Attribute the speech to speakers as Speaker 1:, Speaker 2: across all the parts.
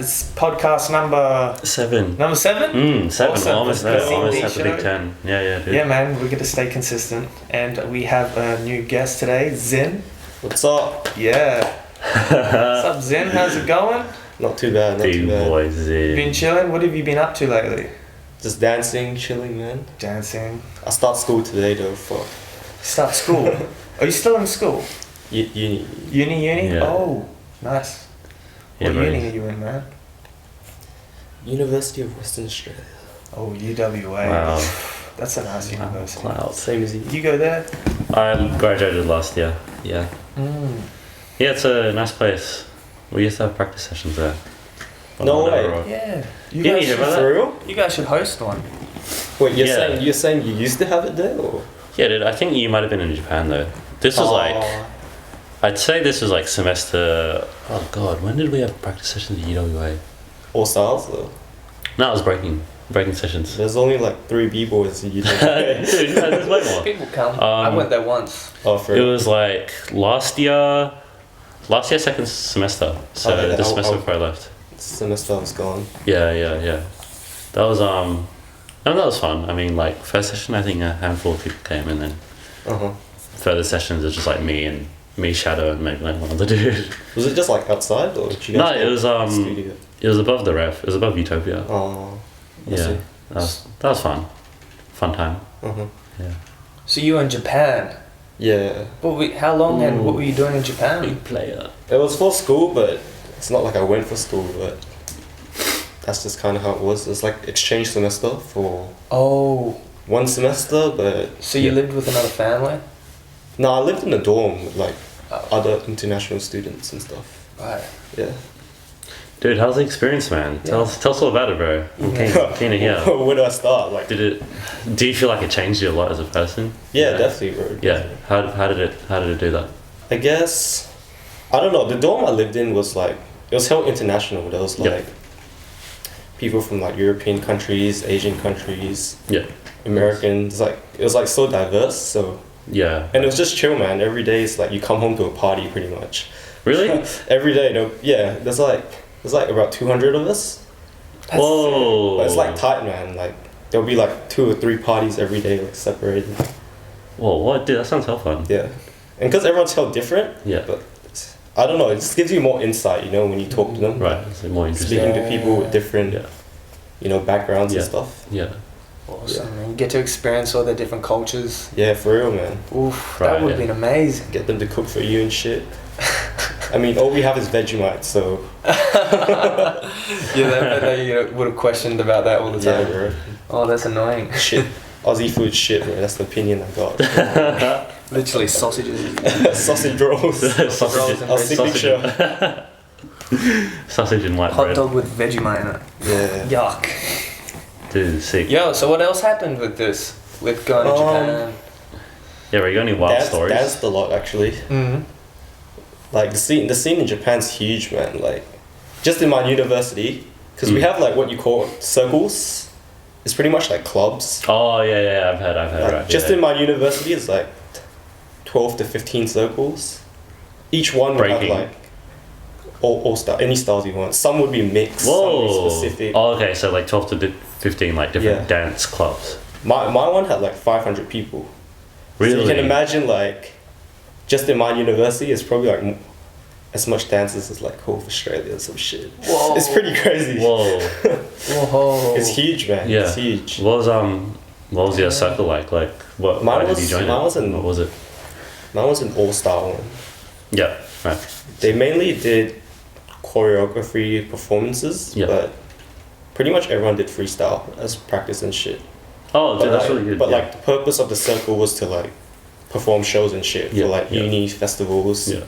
Speaker 1: It's podcast number
Speaker 2: 7.
Speaker 1: Number 7?
Speaker 2: 7.
Speaker 1: Awesome.
Speaker 2: Almost there.
Speaker 1: Let's
Speaker 2: Almost
Speaker 1: see
Speaker 2: at the
Speaker 1: the
Speaker 2: Big
Speaker 1: show.
Speaker 2: 10. Yeah, dude.
Speaker 1: Yeah, man, we're going to stay consistent. And we have a new guest today, Zin.
Speaker 3: What's up?
Speaker 1: Yeah. What's up, Zin? How's it going?
Speaker 3: Not too bad, not
Speaker 2: Big
Speaker 3: too bad.
Speaker 2: boys in.
Speaker 1: Been chilling? What have you been up to lately?
Speaker 3: Just dancing, chilling, man.
Speaker 1: Dancing.
Speaker 3: I start school today though, fuck.
Speaker 1: Start school. Are you still in school?
Speaker 3: Uni.
Speaker 1: Uni?
Speaker 2: Yeah.
Speaker 1: Oh, nice.
Speaker 2: Yeah,
Speaker 1: What
Speaker 2: bro.
Speaker 1: uni are you in, man?
Speaker 3: University of Western Australia.
Speaker 1: Oh, UWA.
Speaker 2: Wow.
Speaker 1: That's a nice university.
Speaker 2: Cloud.
Speaker 3: Same as you.
Speaker 1: You go there?
Speaker 2: I graduated last year. Yeah.
Speaker 1: Mm.
Speaker 2: Yeah, it's a nice place. We used to have practice sessions there.
Speaker 3: No
Speaker 2: On the
Speaker 3: way.
Speaker 2: road.
Speaker 1: Yeah. You
Speaker 2: Yeah,
Speaker 1: guys,
Speaker 2: you hear
Speaker 1: should,
Speaker 2: about that?
Speaker 3: For real?
Speaker 1: you guys should host one.
Speaker 3: Wait,
Speaker 2: Yeah.
Speaker 3: you're saying you used to have it there or?
Speaker 2: Yeah, dude. I think you might have been in Japan though. This was like, I'd say this was like semester. Oh god, when did we have practice sessions at UWA?
Speaker 3: All styles though.
Speaker 2: No, it was breaking sessions.
Speaker 3: There's only like 3 B-boys in UWA.
Speaker 2: Dude, no, there's way more.
Speaker 1: People come. I went there once.
Speaker 3: Oh, for
Speaker 2: It
Speaker 3: real?
Speaker 2: was like last year second semester. So
Speaker 3: Oh, yeah,
Speaker 2: this semester
Speaker 3: I'll-
Speaker 2: before I left.
Speaker 3: Semester was gone.
Speaker 2: Yeah. That was that was fun. I mean, like first session, I think a handful of people came, and then
Speaker 3: Uh-huh.
Speaker 2: further sessions are just like me, Shadow, and maybe like one other dude.
Speaker 3: Was it just like outside or did you
Speaker 2: No,
Speaker 3: guys
Speaker 2: it was
Speaker 3: studio?
Speaker 2: it was above the ref. It was above Utopia.
Speaker 3: Oh. I
Speaker 2: Yeah,
Speaker 3: see.
Speaker 2: that was fun time.
Speaker 3: Uh-huh.
Speaker 2: Yeah.
Speaker 1: So you were in Japan.
Speaker 3: Yeah.
Speaker 1: How long and
Speaker 2: Ooh.
Speaker 1: what were you doing in Japan?
Speaker 2: Big player.
Speaker 3: It was for school, but it's not like I went for school, but that's just kind of how it was. It's like exchange semester for
Speaker 1: Oh,
Speaker 3: 1 semester, but
Speaker 1: so you
Speaker 2: Yeah.
Speaker 1: lived with another family?
Speaker 3: no, I lived in a dorm with like
Speaker 1: Oh.
Speaker 3: other international students and stuff.
Speaker 1: Right.
Speaker 3: Yeah.
Speaker 2: Dude, how's the experience, man? Tell us all about it, bro. I'm keen to hear.
Speaker 3: Where do I start? Like,
Speaker 2: Do you feel like it changed you a lot as a person?
Speaker 3: yeah, definitely, bro.
Speaker 2: Yeah. How did it do that?
Speaker 3: I guess, I don't know. The dorm I lived in was like, it was held international. There was
Speaker 2: Yep.
Speaker 3: like people from like European countries, Asian countries,
Speaker 2: Yeah.
Speaker 3: Americans. Like it was like so diverse. So
Speaker 2: Yeah.
Speaker 3: and it was just chill, man. Every day it's like you come home to a party, pretty much.
Speaker 2: Really?
Speaker 3: Every day, no, yeah. There's like about 200 of us.
Speaker 2: Whoa.
Speaker 3: But it's like tight, man. Like there'll be like 2 or 3 parties every day, like separated.
Speaker 2: Whoa, what? Dude, that sounds hell fun.
Speaker 3: Yeah, and because everyone's held different.
Speaker 2: Yeah.
Speaker 3: But I don't know. It just gives you more insight, you know, when you talk to them.
Speaker 2: Right. It's more interesting.
Speaker 3: Speaking to people with different,
Speaker 2: Yeah.
Speaker 3: you know, backgrounds
Speaker 2: Yeah.
Speaker 3: and stuff.
Speaker 2: Yeah.
Speaker 1: Awesome, man. You get to experience all the different cultures.
Speaker 3: Yeah, for real, man.
Speaker 1: Oof,
Speaker 2: Right,
Speaker 1: that would have
Speaker 2: yeah.
Speaker 1: been amazing.
Speaker 3: Get them to cook for you and shit. I mean, all we have is Vegemite, so
Speaker 1: Yeah, they would have questioned about that all the
Speaker 3: yeah,
Speaker 1: time.
Speaker 3: bro.
Speaker 1: Oh, that's annoying.
Speaker 3: Shit. Aussie food shit, bro. That's the opinion I got.
Speaker 1: Literally sausages.
Speaker 3: Sausage rolls.
Speaker 2: Sausage.
Speaker 3: Our signature.
Speaker 2: Sausage and white
Speaker 1: Hot
Speaker 2: bread.
Speaker 1: dog with Vegemite in it.
Speaker 3: Yeah.
Speaker 1: Yuck.
Speaker 2: Dude, sick.
Speaker 1: Yo, so what else happened with this? With going to Japan?
Speaker 2: Yeah, bro, you got any wild stories?
Speaker 3: Danced a lot, actually.
Speaker 1: Mm-hmm.
Speaker 3: Like the scene in Japan's huge, man. Like just in my university, because we have like what you call circles. It's pretty much like clubs.
Speaker 2: Oh, yeah, I've heard,
Speaker 3: Like,
Speaker 2: right.
Speaker 3: just
Speaker 2: yeah.
Speaker 3: in my university, it's like 12 to 15 circles. Each one would
Speaker 2: Breaking.
Speaker 3: have like all style, any styles you want. Some would be mixed. Some would be
Speaker 2: Whoa.
Speaker 3: specific.
Speaker 2: Oh, okay, so like 12 to 15 like different
Speaker 3: Yeah.
Speaker 2: dance clubs.
Speaker 3: My one had like 500 people.
Speaker 2: Really?
Speaker 3: So you can imagine like just in my university, it's probably like as much dances as like whole of Australia or some shit.
Speaker 1: Whoa.
Speaker 3: It's pretty crazy.
Speaker 2: Whoa.
Speaker 1: Whoa.
Speaker 3: It's huge, man.
Speaker 2: Yeah.
Speaker 3: It's huge.
Speaker 2: What was your circle like? Like what?
Speaker 3: Mine
Speaker 2: Why did you
Speaker 3: was-
Speaker 2: join
Speaker 3: mine
Speaker 2: it?
Speaker 3: was in-
Speaker 2: What was it?
Speaker 3: Mine was an all-star one.
Speaker 2: Yeah. Right.
Speaker 3: They mainly did choreography performances,
Speaker 2: Yeah.
Speaker 3: but pretty much everyone did freestyle as practice and shit.
Speaker 2: Oh, dude,
Speaker 3: But,
Speaker 2: that's
Speaker 3: like,
Speaker 2: really good.
Speaker 3: But
Speaker 2: yeah.
Speaker 3: like the purpose of the circle was to like perform shows and shit
Speaker 2: Yeah,
Speaker 3: for like
Speaker 2: yeah.
Speaker 3: uni festivals.
Speaker 2: Yeah.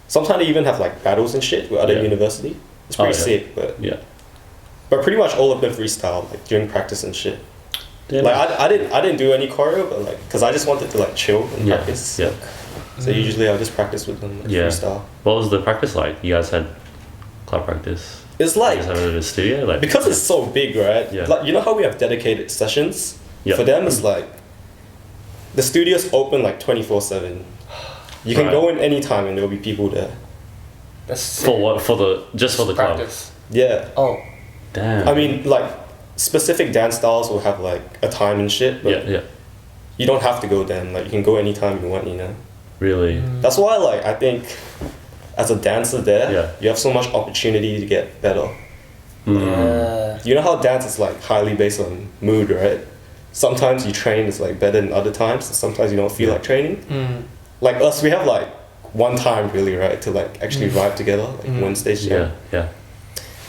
Speaker 3: Sometimes they even have like battles and shit with other
Speaker 2: Yeah.
Speaker 3: university. It's
Speaker 2: Oh,
Speaker 3: pretty
Speaker 2: yeah.
Speaker 3: sick, but
Speaker 2: Yeah.
Speaker 3: pretty much all of them freestyle like during practice and shit.
Speaker 2: Damn.
Speaker 3: Like I didn't do any choreo, but like because I just wanted to like chill and
Speaker 2: Yeah,
Speaker 3: practice.
Speaker 2: yeah.
Speaker 3: So usually I'll just practice with them like,
Speaker 2: Yeah.
Speaker 3: freestyle.
Speaker 2: What was the practice like? You guys had club practice?
Speaker 3: It's
Speaker 2: You
Speaker 3: like
Speaker 2: guys had it at a studio? Like
Speaker 3: because it's so big, right?
Speaker 2: Yeah.
Speaker 3: Like you know how we have dedicated sessions.
Speaker 2: Yeah.
Speaker 3: For them, it's like the studio's open like 24/7. You can
Speaker 2: Right.
Speaker 3: go in anytime and there'll be people there.
Speaker 1: That's
Speaker 2: For what? For the club?
Speaker 1: practice.
Speaker 3: Yeah.
Speaker 1: Oh,
Speaker 2: Damn.
Speaker 3: I mean, like, specific dance styles will have, like, a time and shit, but
Speaker 2: yeah.
Speaker 3: you don't have to go then. Like, you can go anytime you want, you know?
Speaker 2: Really.
Speaker 3: That's why, like, I think as a dancer there,
Speaker 2: Yeah.
Speaker 3: you have so much opportunity to get better.
Speaker 1: yeah.
Speaker 3: You know how dance is, like, highly based on mood, right? Sometimes you train is, like, better than other times, and sometimes you don't feel like training. Like us, we have, like, one time, really, right, to, like, actually vibe together, like, Wednesdays,
Speaker 2: Yeah.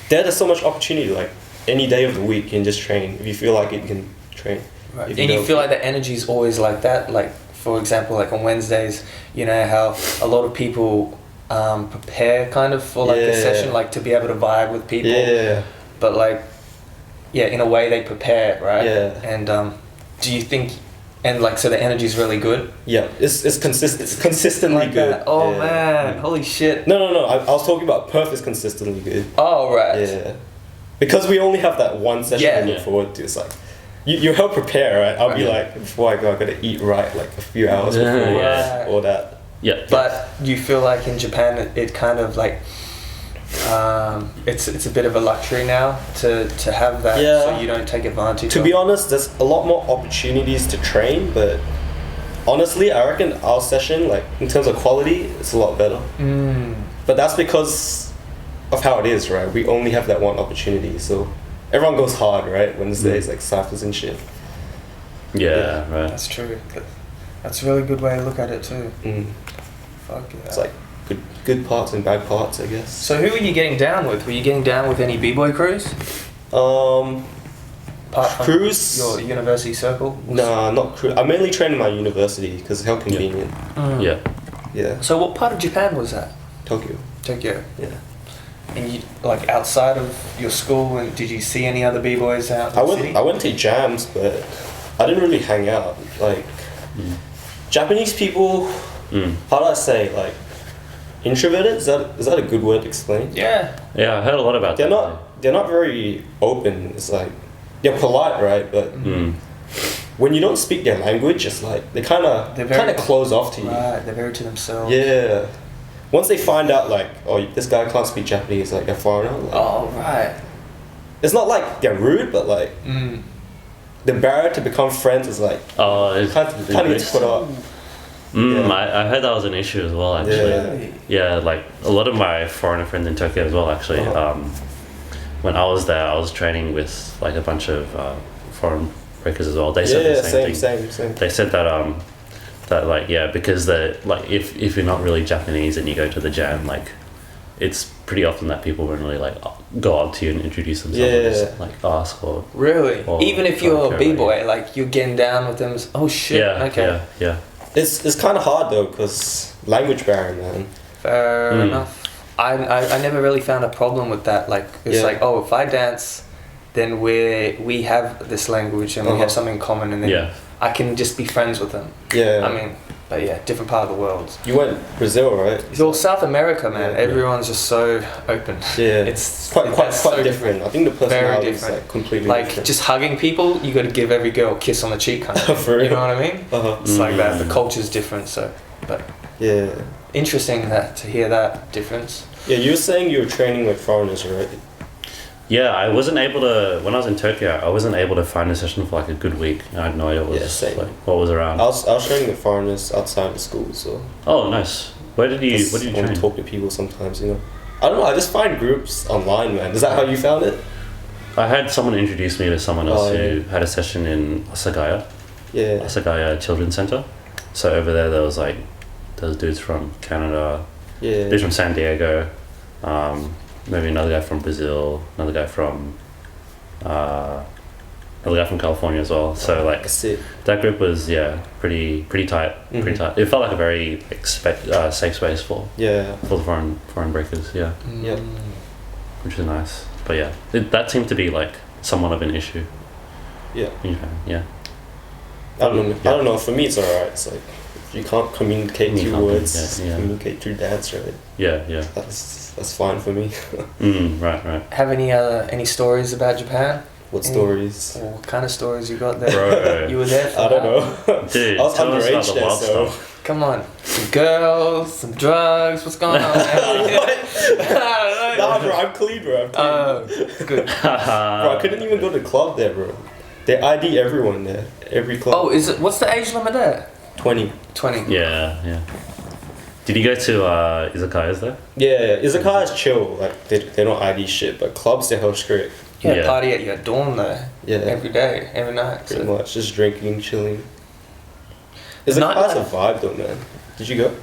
Speaker 3: There's so much opportunity, like, any day of the week you can just train. If you feel like it, you can train.
Speaker 1: Right.
Speaker 3: If
Speaker 1: And you
Speaker 3: don't-
Speaker 1: feel like the energy is always like that. Like, for example, like on Wednesdays, you know how a lot of people prepare kind of for like a
Speaker 3: Yeah.
Speaker 1: session, like to be able to vibe with people.
Speaker 3: Yeah.
Speaker 1: But like, yeah, in a way they prepare, right?
Speaker 3: Yeah.
Speaker 1: And do you think, and like, so the energy is really good?
Speaker 3: Yeah, it's consistent. It's consistently
Speaker 1: Like
Speaker 3: good.
Speaker 1: that? Oh
Speaker 3: Yeah.
Speaker 1: man, holy shit.
Speaker 3: No. I was talking about Perth is consistently good.
Speaker 1: Oh right.
Speaker 3: Yeah. Because we only have that one session
Speaker 1: Yeah.
Speaker 3: to look forward to. It's like, you help prepare, right? I'll be
Speaker 1: Right.
Speaker 3: like, before I go, I gotta eat right, like a few hours
Speaker 2: Yeah.
Speaker 3: before
Speaker 1: Yeah.
Speaker 3: all that.
Speaker 2: Yeah.
Speaker 1: But you feel like in Japan it kind of like it's a bit of a luxury now to have that,
Speaker 3: Yeah.
Speaker 1: so you don't take advantage
Speaker 3: To
Speaker 1: of.
Speaker 3: be honest, there's a lot more opportunities to train, but honestly, I reckon our session, like in terms of quality, it's a lot better. But that's because of how it is, right? We only have that one opportunity, so everyone goes hard, right? Wednesdays, like ciphers and shit.
Speaker 2: Yeah. Right.
Speaker 1: That's true. That's a really good way to look at it too. Fuck yeah.
Speaker 3: It's like good parts and bad parts, I guess.
Speaker 1: So who were you getting down with? Were you getting down with any b-boy crews? Apart from
Speaker 3: Crews?
Speaker 1: your university circle?
Speaker 3: Nah, not crew. I mainly train in my university because it's how convenient.
Speaker 2: Yeah.
Speaker 3: Yeah,
Speaker 1: So what part of Japan was that?
Speaker 3: Tokyo.
Speaker 1: Tokyo.
Speaker 3: Yeah.
Speaker 1: And you, like, outside of your school, and did you see any other b-boys out in the city?
Speaker 3: I went to jams, but I didn't really hang out. Like, Japanese people, how do I say, like, introverted? Is that a good word to explain?
Speaker 1: Yeah.
Speaker 2: Yeah. I heard a lot about
Speaker 3: They're
Speaker 2: that.
Speaker 3: they're not very open. It's like, they're polite, right? But when you don't speak their language, it's like they kind
Speaker 1: They're very-
Speaker 3: of close off to you.
Speaker 1: Right, they're very to themselves.
Speaker 3: Yeah. Once they find out, like, oh, this guy can't speak Japanese, like, a foreigner. Like,
Speaker 1: Oh, right.
Speaker 3: it's not like they're rude, but like the barrier to become friends is like
Speaker 2: Oh, it's
Speaker 3: kind of gets put up. Yeah.
Speaker 2: I heard that was an issue as well, actually.
Speaker 3: Yeah.
Speaker 2: Yeah, like a lot of my foreigner friends in Tokyo as well, actually.
Speaker 3: Uh-huh.
Speaker 2: When I was there, I was training with like a bunch of foreign breakers as well. They said the same thing.
Speaker 3: Same.
Speaker 2: They said that that like, yeah, because the like if you're not really Japanese and you go to the jam, like it's pretty often that people won't really like go up to you and introduce themselves and just like ask or
Speaker 1: Really?
Speaker 2: Or
Speaker 1: Even if you're a
Speaker 2: like,
Speaker 1: b-boy, like you're getting down with them. Oh shit.
Speaker 2: yeah,
Speaker 1: Okay.
Speaker 2: yeah.
Speaker 3: It's kind of hard though, because language barrier, man.
Speaker 1: Fair enough. I never really found a problem with that. Like it's
Speaker 3: Yeah.
Speaker 1: like, oh, if I dance, then we have this language and we have something in common, and then
Speaker 2: Yeah.
Speaker 1: I can just be friends with them.
Speaker 3: Yeah.
Speaker 1: I mean, but yeah, different part of the world.
Speaker 3: You went Brazil, right?
Speaker 1: Well, South America, man,
Speaker 3: Yeah.
Speaker 1: everyone's just so open.
Speaker 3: Yeah.
Speaker 1: It's
Speaker 3: quite
Speaker 1: so
Speaker 3: different. I think the personality is
Speaker 1: different.
Speaker 3: like completely
Speaker 1: Like
Speaker 3: different.
Speaker 1: just hugging people, you got to give every girl a kiss on the cheek, kind of.
Speaker 3: For
Speaker 1: You
Speaker 3: real.
Speaker 1: know what I mean?
Speaker 3: Uh-huh.
Speaker 1: It's like that. The culture's different, so. But
Speaker 3: Yeah.
Speaker 1: interesting to hear that difference.
Speaker 3: Yeah, you were saying you were training with foreigners, right?
Speaker 2: Yeah, I wasn't able to when I was in Tokyo. I wasn't able to find a session for like a good week. I had no idea what
Speaker 3: Yeah,
Speaker 2: was
Speaker 3: same.
Speaker 2: like what was around.
Speaker 3: I was training with foreigners outside of school, so
Speaker 2: Oh, nice. Where did you
Speaker 3: just
Speaker 2: what did you
Speaker 3: want
Speaker 2: train?
Speaker 3: to talk to people sometimes, you know. I don't know. I just find groups online, man. Is that how you found it?
Speaker 2: I had someone introduce me to someone else
Speaker 3: Oh,
Speaker 2: who
Speaker 3: yeah.
Speaker 2: had a session in Asagaya
Speaker 3: Yeah.
Speaker 2: Children's Center. So over there was like those dudes from Canada,
Speaker 3: Yeah.
Speaker 2: dudes from San Diego, maybe another guy from Brazil, another guy from California as well. So like
Speaker 3: That's it.
Speaker 2: that group was pretty tight, pretty
Speaker 3: Mhm.
Speaker 2: tight. It felt like a very safe space for
Speaker 3: Yeah.
Speaker 2: the foreign breakers, yeah,
Speaker 3: Yeah.
Speaker 2: which is nice. But yeah, that seemed to be like somewhat of an issue.
Speaker 3: Yeah.
Speaker 2: in Japan, yeah.
Speaker 3: I don't know. For me, it's alright. It's like if you can't communicate
Speaker 2: You
Speaker 3: through
Speaker 2: can't
Speaker 3: words,
Speaker 2: communicate, yeah.
Speaker 3: communicate through dance, right?
Speaker 2: Yeah.
Speaker 3: That's fine for me.
Speaker 2: Right.
Speaker 1: Have any stories about Japan?
Speaker 3: What
Speaker 1: Any-
Speaker 3: stories?
Speaker 1: Or what kind of stories you got there?
Speaker 2: Bro.
Speaker 1: You were there for
Speaker 3: I don't
Speaker 1: that?
Speaker 3: know.
Speaker 2: Dude,
Speaker 3: I was
Speaker 2: tell us about
Speaker 3: underage
Speaker 2: the
Speaker 3: there,
Speaker 2: wild
Speaker 3: so
Speaker 2: stuff.
Speaker 1: Come on, some girls, some drugs. What's going on? Man? I don't know.
Speaker 3: Nah, Nah, bro, I'm clean, bro. I'm clean.
Speaker 1: Good.
Speaker 3: Bro, I couldn't even go to the club there, bro. They ID everyone there. Every club.
Speaker 1: Oh, is it? What's the age limit there?
Speaker 3: 20.
Speaker 1: 20.
Speaker 2: Yeah. Did you go to izakayas there?
Speaker 3: Yeah, izakaya is chill. Like, they don't ID shit, but clubs, they're hell strict.
Speaker 1: Yeah, party at your dorm though.
Speaker 3: Yeah.
Speaker 1: Every day, every night.
Speaker 3: Pretty much. Just drinking, chilling. Izakaya's a vibe though, man. Did you go?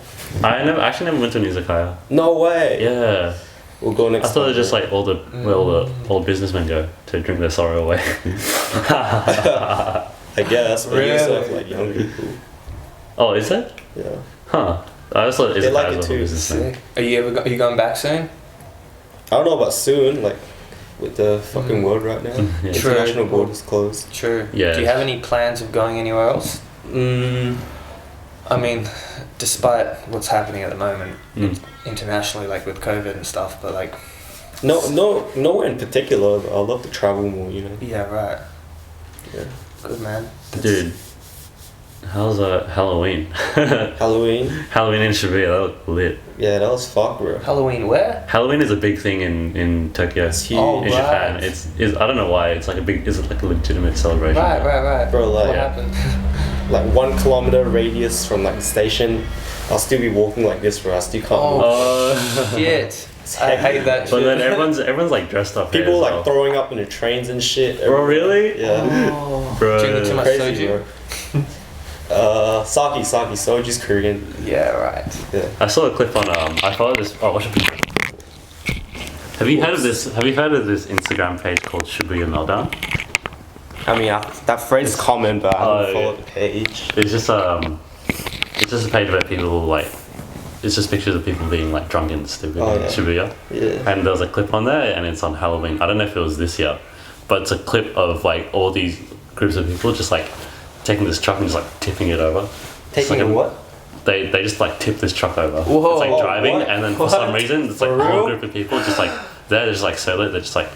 Speaker 2: I actually never went to an izakaya.
Speaker 3: No way.
Speaker 2: Yeah.
Speaker 3: We'll go next
Speaker 2: I thought
Speaker 3: time,
Speaker 2: it was just
Speaker 3: bro.
Speaker 2: like all the old businessmen go to drink their sorrow away.
Speaker 3: I guess, but
Speaker 1: Really?
Speaker 3: you also have like young people.
Speaker 2: Oh, is it?
Speaker 3: Yeah.
Speaker 2: Huh. I just thought
Speaker 3: They like
Speaker 2: izakayas
Speaker 3: it
Speaker 2: were for
Speaker 3: too.
Speaker 2: businessmen.
Speaker 1: Sick. Are you going back soon?
Speaker 3: I don't know about soon, like with the fucking world right now.
Speaker 2: Yeah.
Speaker 1: True.
Speaker 3: International borders closed.
Speaker 1: True.
Speaker 2: Yeah.
Speaker 1: Do you have any plans of going anywhere else? I mean, despite what's happening at the moment internationally, like with COVID and stuff, but like.
Speaker 3: Nowhere in particular. But I love to travel more, you know.
Speaker 1: Yeah. Right.
Speaker 3: Yeah.
Speaker 1: Good man.
Speaker 2: Dude, how's Halloween?
Speaker 3: Halloween.
Speaker 2: Halloween in Shibuya, that looked lit.
Speaker 3: Yeah, that was fuck, bro.
Speaker 1: Halloween where?
Speaker 2: Halloween is a big thing in Tokyo.
Speaker 3: It's huge.
Speaker 1: Oh,
Speaker 2: in Japan.
Speaker 1: right.
Speaker 2: It's I don't know why. It's like is it like a legitimate celebration?
Speaker 1: Right.
Speaker 3: Bro, like-
Speaker 1: what
Speaker 3: Yeah.
Speaker 1: happened?
Speaker 3: Like 1 kilometer radius from like the station, I'll still be walking like this, bro. I still can't move.
Speaker 2: Oh.
Speaker 1: Shit. I hate that shit.
Speaker 2: But then everyone's like dressed up. here
Speaker 3: People
Speaker 2: as
Speaker 3: like
Speaker 2: well.
Speaker 3: throwing up in the trains and shit.
Speaker 2: Bro, really?
Speaker 3: Yeah.
Speaker 1: Oh,
Speaker 2: Bro.
Speaker 1: drinking too much
Speaker 3: Crazy,
Speaker 1: soju.
Speaker 3: bro. Sake, soju's Korean.
Speaker 1: Yeah, right.
Speaker 3: Yeah.
Speaker 2: I saw a clip on I follow this. Oh, what's your Have you heard of this? Have you heard of this Instagram page called Shibuya Meltdown?
Speaker 3: I mean, that phrase is common, but I haven't
Speaker 2: Oh,
Speaker 3: followed
Speaker 2: yeah.
Speaker 3: the page.
Speaker 2: It's just a page where people like. It's just pictures of people being like drunk and stupid
Speaker 3: Oh,
Speaker 2: in
Speaker 3: yeah.
Speaker 2: Shibuya.
Speaker 3: Yeah.
Speaker 2: And there's a clip on there, and it's on Halloween. I don't know if it was this year, but it's a clip of like all these groups of people just like taking this truck and just like tipping it over. It's
Speaker 3: Taking
Speaker 2: like
Speaker 3: a what?
Speaker 2: They just like tip this truck over.
Speaker 1: Whoa,
Speaker 2: it's like driving,
Speaker 3: what?
Speaker 2: and then for some
Speaker 1: What?
Speaker 2: reason, it's like
Speaker 3: For
Speaker 2: a whole
Speaker 3: real?
Speaker 2: group of people just like they're just like so lit. They're just like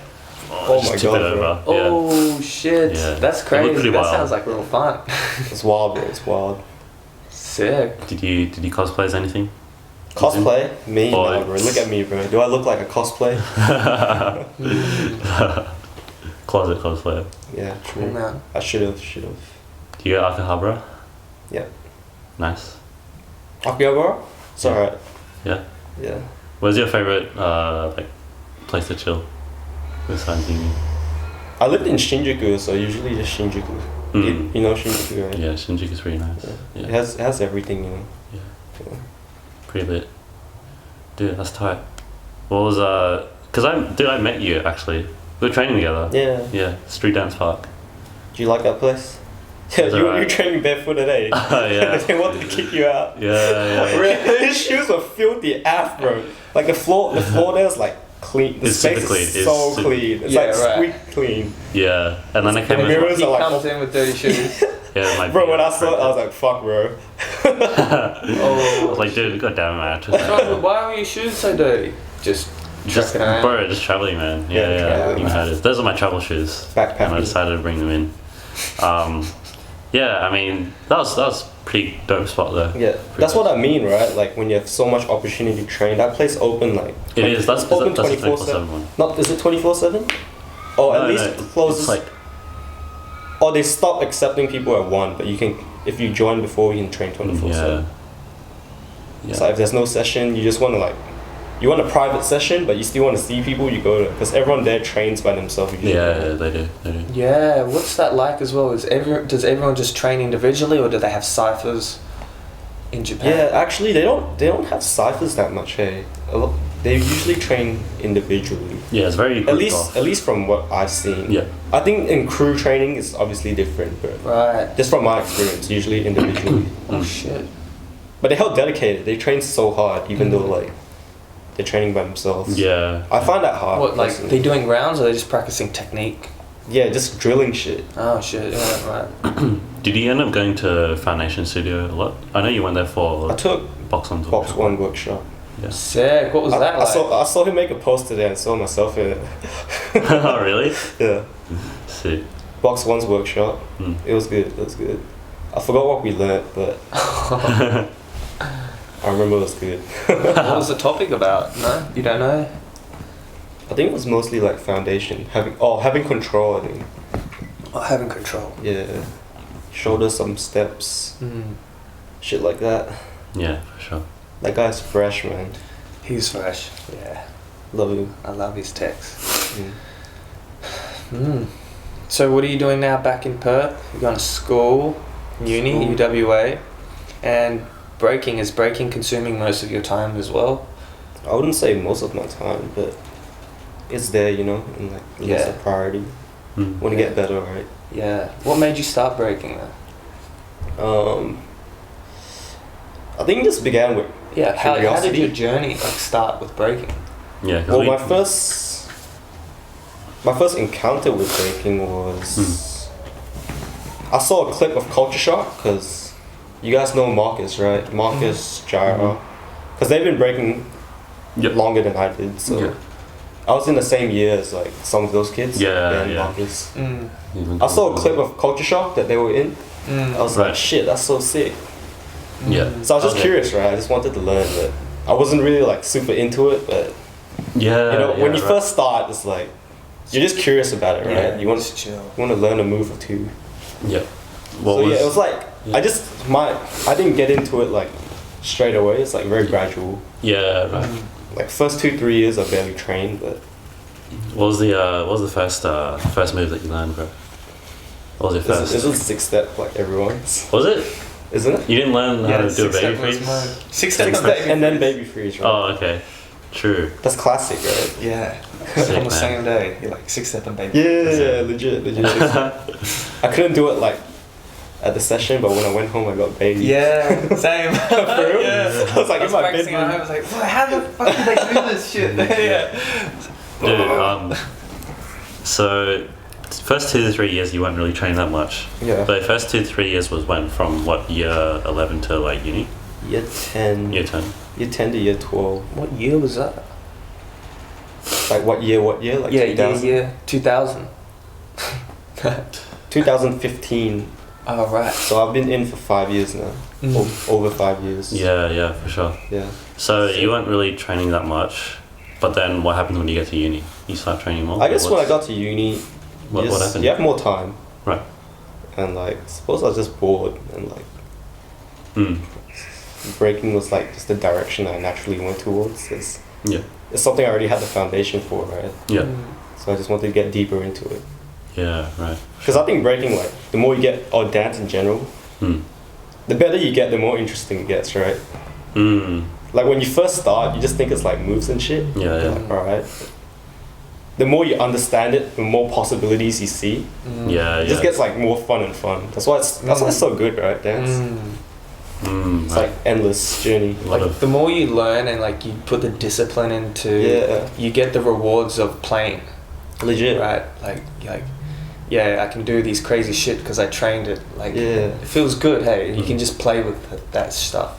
Speaker 3: Oh
Speaker 2: just
Speaker 3: my
Speaker 2: tip
Speaker 3: God,
Speaker 2: it
Speaker 3: bro.
Speaker 2: over. Yeah.
Speaker 1: Oh shit.
Speaker 2: Yeah.
Speaker 1: That's
Speaker 2: It looked
Speaker 1: crazy.
Speaker 2: pretty
Speaker 1: That
Speaker 2: wild.
Speaker 1: sounds like real fun.
Speaker 3: It's wild, bro. It's wild.
Speaker 1: Sick.
Speaker 2: Did you cosplay as anything?
Speaker 3: Cosplay? Me?
Speaker 2: Oh,
Speaker 3: Nah, bro. Look at me, bro. Do I look like a cosplay?
Speaker 2: Closet cosplayer.
Speaker 3: Yeah,
Speaker 1: Cool
Speaker 3: true.
Speaker 1: man.
Speaker 3: I should have.
Speaker 2: Do you go Akihabara?
Speaker 3: Yeah.
Speaker 2: Nice.
Speaker 3: Akihabara? It's alright.
Speaker 2: Yeah.
Speaker 3: Yeah.
Speaker 2: Where's your favorite like place to chill? This time thingy.
Speaker 3: I lived in Shinjuku, so usually just Shinjuku.
Speaker 2: Mm.
Speaker 3: You know Shinjuku, right?
Speaker 2: Yeah, Shinjuku's really nice.
Speaker 3: It
Speaker 2: Yeah.
Speaker 3: has everything, you know.
Speaker 2: Yeah. Pretty lit. Dude, that's tight. What was cause I met you actually. We were training together.
Speaker 3: Yeah.
Speaker 2: Yeah, street dance park.
Speaker 3: Do you like that place? Yeah,
Speaker 2: It's
Speaker 3: you
Speaker 2: alright.
Speaker 3: training barefoot today.
Speaker 2: Yeah.
Speaker 3: They wanted to kick you out.
Speaker 2: Yeah.
Speaker 3: Really? His shoes were filthy af, bro. Like the floor there's like clean. The
Speaker 2: It's
Speaker 3: space
Speaker 2: super clean.
Speaker 3: is
Speaker 2: It's
Speaker 3: so
Speaker 2: super-
Speaker 3: clean. It's
Speaker 1: Yeah,
Speaker 3: like
Speaker 1: right.
Speaker 3: squeak clean.
Speaker 2: Yeah. And then I came
Speaker 3: The
Speaker 2: in.
Speaker 3: mirrors
Speaker 1: He
Speaker 3: are like,
Speaker 1: comes in with dirty shoes.
Speaker 2: Yeah, my
Speaker 3: bro. When I
Speaker 2: beard.
Speaker 3: saw it, I was like, fuck, bro.
Speaker 2: I was like, dude, god damn it, man.
Speaker 1: Bro, why were your shoes so dirty? Just
Speaker 2: Just,
Speaker 1: trucking around.
Speaker 2: bro, just traveling, man.
Speaker 3: Yeah,
Speaker 2: Yeah.
Speaker 3: traveling.
Speaker 2: You know how it is. Those are my travel shoes.
Speaker 3: Backpacking.
Speaker 2: And I decided to bring them in. Yeah, I mean, that was pretty dope spot though.
Speaker 3: Yeah,
Speaker 2: Pretty
Speaker 3: that's
Speaker 2: dope.
Speaker 3: what I mean, right? Like when you have so much opportunity to train, that place open like.
Speaker 2: It is. That's
Speaker 3: open
Speaker 2: that's a
Speaker 3: 24/7.
Speaker 2: 24/7 one.
Speaker 3: Not is it 24/7? Oh, at
Speaker 2: No,
Speaker 3: least
Speaker 2: no,
Speaker 3: it closes.
Speaker 2: It's like
Speaker 3: Or they stop accepting people at 1, but you can if you join before you can train 24/7.
Speaker 2: yeah.
Speaker 3: So if there's no session, you just want to like, you want a private session, but you still want to see people. You go to because everyone there trains by themselves. usually.
Speaker 2: Yeah, they do.
Speaker 1: Yeah, what's that like as well? Does everyone just train individually, or do they have ciphers in Japan?
Speaker 3: Yeah, actually, they don't have ciphers that much. Hey, they usually train individually.
Speaker 2: Yeah, it's very
Speaker 3: At least from what I've seen.
Speaker 2: Yeah.
Speaker 3: I think in crew training is obviously different, but
Speaker 1: Right.
Speaker 3: just from my experience, usually individually.
Speaker 1: Oh shit.
Speaker 3: But they're hell dedicated. They train so hard, even though like they're training by themselves.
Speaker 2: Yeah.
Speaker 3: I find that hard.
Speaker 1: What, like
Speaker 3: personally.
Speaker 1: they doing rounds, or they just practicing technique?
Speaker 3: Yeah, just drilling shit.
Speaker 1: Oh shit. Yeah, right.
Speaker 2: Did you end up going to Foundation Studio a lot? I know you went there for
Speaker 3: I took
Speaker 2: Box One's
Speaker 3: Box
Speaker 2: workshop.
Speaker 3: One workshop.
Speaker 2: Yeah.
Speaker 1: Sick. What was that like?
Speaker 3: I saw him make a post today and saw myself in it.
Speaker 2: Oh, really?
Speaker 3: Yeah.
Speaker 2: Sick.
Speaker 3: Box One's workshop.
Speaker 2: Mm.
Speaker 3: It was good. It was good. I forgot what we learnt, but I remember it was good.
Speaker 1: What was the topic about? No, you don't know.
Speaker 3: I think it was mostly like foundation, having control. I think.
Speaker 1: Oh, having control.
Speaker 3: Yeah, showed us some steps, shit like that.
Speaker 2: Yeah, for sure.
Speaker 3: That guy's fresh, man.
Speaker 1: He's fresh. Yeah.
Speaker 3: Love him.
Speaker 1: I love his text. So what are you doing now back in Perth? You're going to school, uni, UWA, and is breaking consuming most of your time as well?
Speaker 3: I wouldn't say most of my time, but it's there, you know, and like it's a priority. Want to get better, right?
Speaker 1: Yeah. What made you start breaking then?
Speaker 3: I think it just began with
Speaker 1: How did
Speaker 3: curiosity.
Speaker 1: your journey start with breaking?
Speaker 2: Yeah.
Speaker 3: Well, my first encounter with breaking was I saw a clip of Culture Shock, because you guys know Marcus, right? Marcus, Jaira, because they've been breaking longer than I did, so I was in the same year as like some of those kids. Marcus. I saw a clip of Culture Shock that they were in. I was like, shit, that's so sick.
Speaker 2: Yeah.
Speaker 3: So I was just curious, right? I just wanted to learn, but I wasn't really like super into it. But you know, when you first start, it's like you're just curious about it, right?
Speaker 1: Yeah,
Speaker 3: you want
Speaker 1: just chill.
Speaker 3: You want to learn a move or two.
Speaker 2: Yeah.
Speaker 3: It was like I didn't get into it like straight away. It's like very gradual.
Speaker 2: Yeah. Right.
Speaker 3: Like first 2-3 years, I barely trained, but.
Speaker 2: What was the first move that you learned, bro? What was your first?
Speaker 3: This is 6-step like everyone's.
Speaker 2: Was it?
Speaker 3: Isn't it?
Speaker 2: You didn't learn how to do a baby freeze?
Speaker 1: 6-step
Speaker 3: and then baby freeze, right?
Speaker 2: Oh, okay. True.
Speaker 3: That's classic, right?
Speaker 1: Yeah.
Speaker 2: Sick,
Speaker 1: On the
Speaker 2: man.
Speaker 1: same day, you're like 6-step and baby.
Speaker 3: Yeah, legit. I couldn't do it like at the session, but when I went home, I got baby.
Speaker 1: Yeah, same.
Speaker 3: For real?
Speaker 1: Yeah.
Speaker 3: I was like,
Speaker 1: I
Speaker 3: in my
Speaker 1: practicing at home, I
Speaker 3: bedroom.
Speaker 1: was like, "Well, how the fuck did they do this shit?" Yeah.
Speaker 2: Dude, so first 2 to 3 years you weren't really training that much.
Speaker 3: Yeah.
Speaker 2: But the first 2 to 3 years was when from what year 11 to like uni?
Speaker 3: Year 10.
Speaker 2: Year 10.
Speaker 3: Year 10 to year 12.
Speaker 1: What year was that?
Speaker 3: Like what year? Like 2000?
Speaker 1: year 2000.
Speaker 3: 2015.
Speaker 1: Oh, right.
Speaker 3: So I've been in for 5 years now. Over 5 years.
Speaker 2: Yeah, for sure.
Speaker 3: Yeah.
Speaker 2: So you weren't really training that much, but then what happens when you get to uni? You start training more?
Speaker 3: I guess when I got to uni,
Speaker 2: what happened?
Speaker 3: you have more time.
Speaker 2: Right.
Speaker 3: And like, suppose I was just bored and like, breaking was like just the direction I naturally went towards. It's something I already had the foundation for, right?
Speaker 2: Yeah.
Speaker 3: So I just wanted to get deeper into it.
Speaker 2: Yeah, right.
Speaker 3: Because I think breaking, like, the more you get, or dance in general, the better you get, the more interesting it gets, right? Like when you first start, you just think it's like moves and shit.
Speaker 2: Yeah.
Speaker 3: Like, alright. The more you understand it, the more possibilities you see. It just gets like more fun and fun. That's why it's so good, right? Dance. It's like endless journey.
Speaker 1: Like the more you learn and like you put the discipline into, you get the rewards of playing.
Speaker 3: Legit.
Speaker 1: Right? Like I can do these crazy shit because I trained it. Like it feels good. Hey, you can just play with that stuff.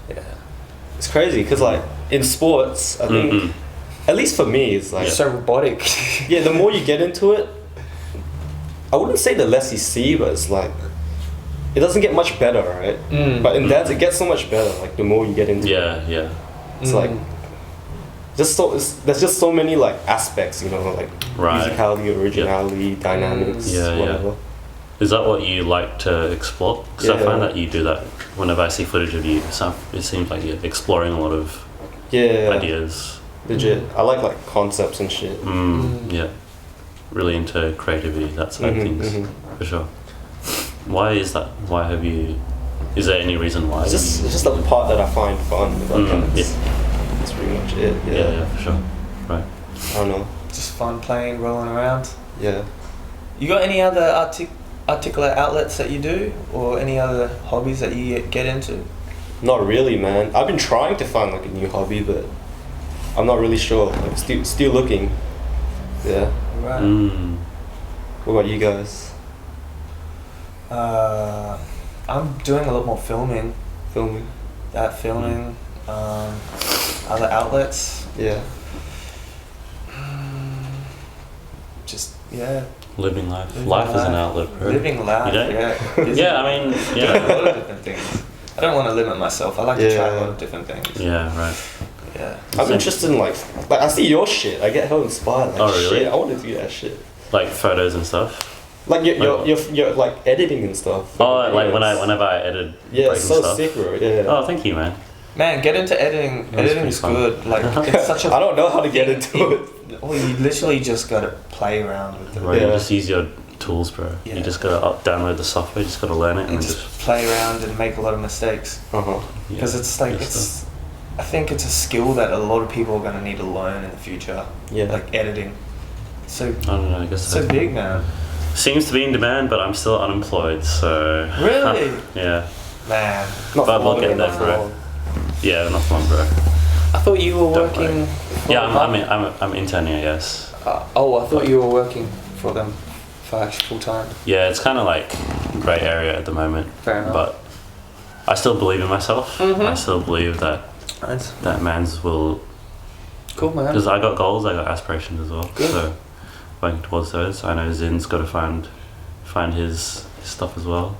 Speaker 1: Yeah.
Speaker 3: It's crazy because like in sports, I think, at least for me, it's like
Speaker 1: so robotic.
Speaker 3: the more you get into it, I wouldn't say the less you see, but it's like it doesn't get much better, right? But in dance, it gets so much better. Like the more you get into it.
Speaker 2: Yeah.
Speaker 3: It's like there's just so many like aspects, you know, like musicality, originality, dynamics, whatever.
Speaker 2: Is that what you like to explore? Because I find that you do that whenever I see footage of you. It seems like you're exploring a lot of ideas.
Speaker 3: Legit. I like concepts and shit.
Speaker 2: Yeah. Really into creativity, that side of things. For sure. Why is that? Is there any reason why?
Speaker 3: It's just the part that I find fun about dance. That's pretty much it.
Speaker 2: Yeah, for sure. Right.
Speaker 3: I don't know.
Speaker 1: Just fun playing, rolling around.
Speaker 3: Yeah.
Speaker 1: You got any other articulate outlets that you do, or any other hobbies that you get into?
Speaker 3: Not really, man. I've been trying to find like a new hobby, but I'm not really sure. Like still looking. Yeah.
Speaker 1: Right.
Speaker 3: What about you guys?
Speaker 1: I'm doing a lot more filming.
Speaker 3: Filming.
Speaker 1: Other outlets.
Speaker 3: Yeah.
Speaker 2: Living life. Life is an outlet, bro.
Speaker 1: Living life,
Speaker 2: Yeah, I mean,
Speaker 1: doing a lot of different things. I don't want to limit myself. I like to try a lot of different things.
Speaker 2: Yeah, right.
Speaker 1: Yeah.
Speaker 3: I'm interested in like I see your shit. I get hell inspired. Like,
Speaker 2: Oh, really?
Speaker 3: shit, I want to do that shit.
Speaker 2: Like photos and stuff.
Speaker 3: Like you're like editing and stuff.
Speaker 2: Oh, like whenever I edit.
Speaker 3: Yeah,
Speaker 2: break
Speaker 3: it's
Speaker 2: and
Speaker 3: so
Speaker 2: stuff.
Speaker 3: sick, bro. Yeah.
Speaker 2: Oh, thank you, man.
Speaker 1: Man, get into editing.
Speaker 2: That's
Speaker 1: Editing
Speaker 2: pretty
Speaker 1: is
Speaker 2: fun.
Speaker 1: good. Like it's such a.
Speaker 3: I don't know how to get into it.
Speaker 1: Well, you literally just gotta play around with it.
Speaker 2: Right,
Speaker 3: Yeah.
Speaker 2: you just use your tools, bro.
Speaker 1: Yeah.
Speaker 2: You just gotta download the software. You just gotta learn it and
Speaker 1: And
Speaker 2: then
Speaker 1: just
Speaker 2: just.
Speaker 1: play around and make a lot of mistakes.
Speaker 3: Uh-huh.
Speaker 2: Yeah,
Speaker 1: Because it's like
Speaker 2: good
Speaker 1: it's.
Speaker 2: stuff.
Speaker 1: I think it's a skill that a lot of people are gonna need to learn in the future.
Speaker 3: Yeah.
Speaker 1: Like editing. So
Speaker 2: I don't know. I guess
Speaker 1: so big, man.
Speaker 2: Seems to be in demand, but I'm still unemployed. So.
Speaker 1: Really?
Speaker 2: Yeah.
Speaker 1: Man,
Speaker 3: Not
Speaker 2: But
Speaker 3: for
Speaker 2: we'll
Speaker 3: long,
Speaker 2: get
Speaker 3: not
Speaker 2: there,
Speaker 3: for
Speaker 2: bro.
Speaker 3: long.
Speaker 2: Yeah, not fun, bro.
Speaker 1: I thought you were
Speaker 2: Don't
Speaker 1: working. for
Speaker 2: Yeah,
Speaker 1: them.
Speaker 2: I'm interning, I guess.
Speaker 1: Oh, I thought you were working for them for actually full time.
Speaker 2: Yeah, it's kind of like grey area at the moment.
Speaker 1: Fair enough.
Speaker 2: But I still believe in myself.
Speaker 1: Mhm.
Speaker 2: I still believe that
Speaker 1: Nice.
Speaker 2: man's will.
Speaker 1: Cool, man.
Speaker 2: Because I got goals, I got aspirations as well.
Speaker 1: Good.
Speaker 2: So working towards those. I know Zin's got to find his stuff as well.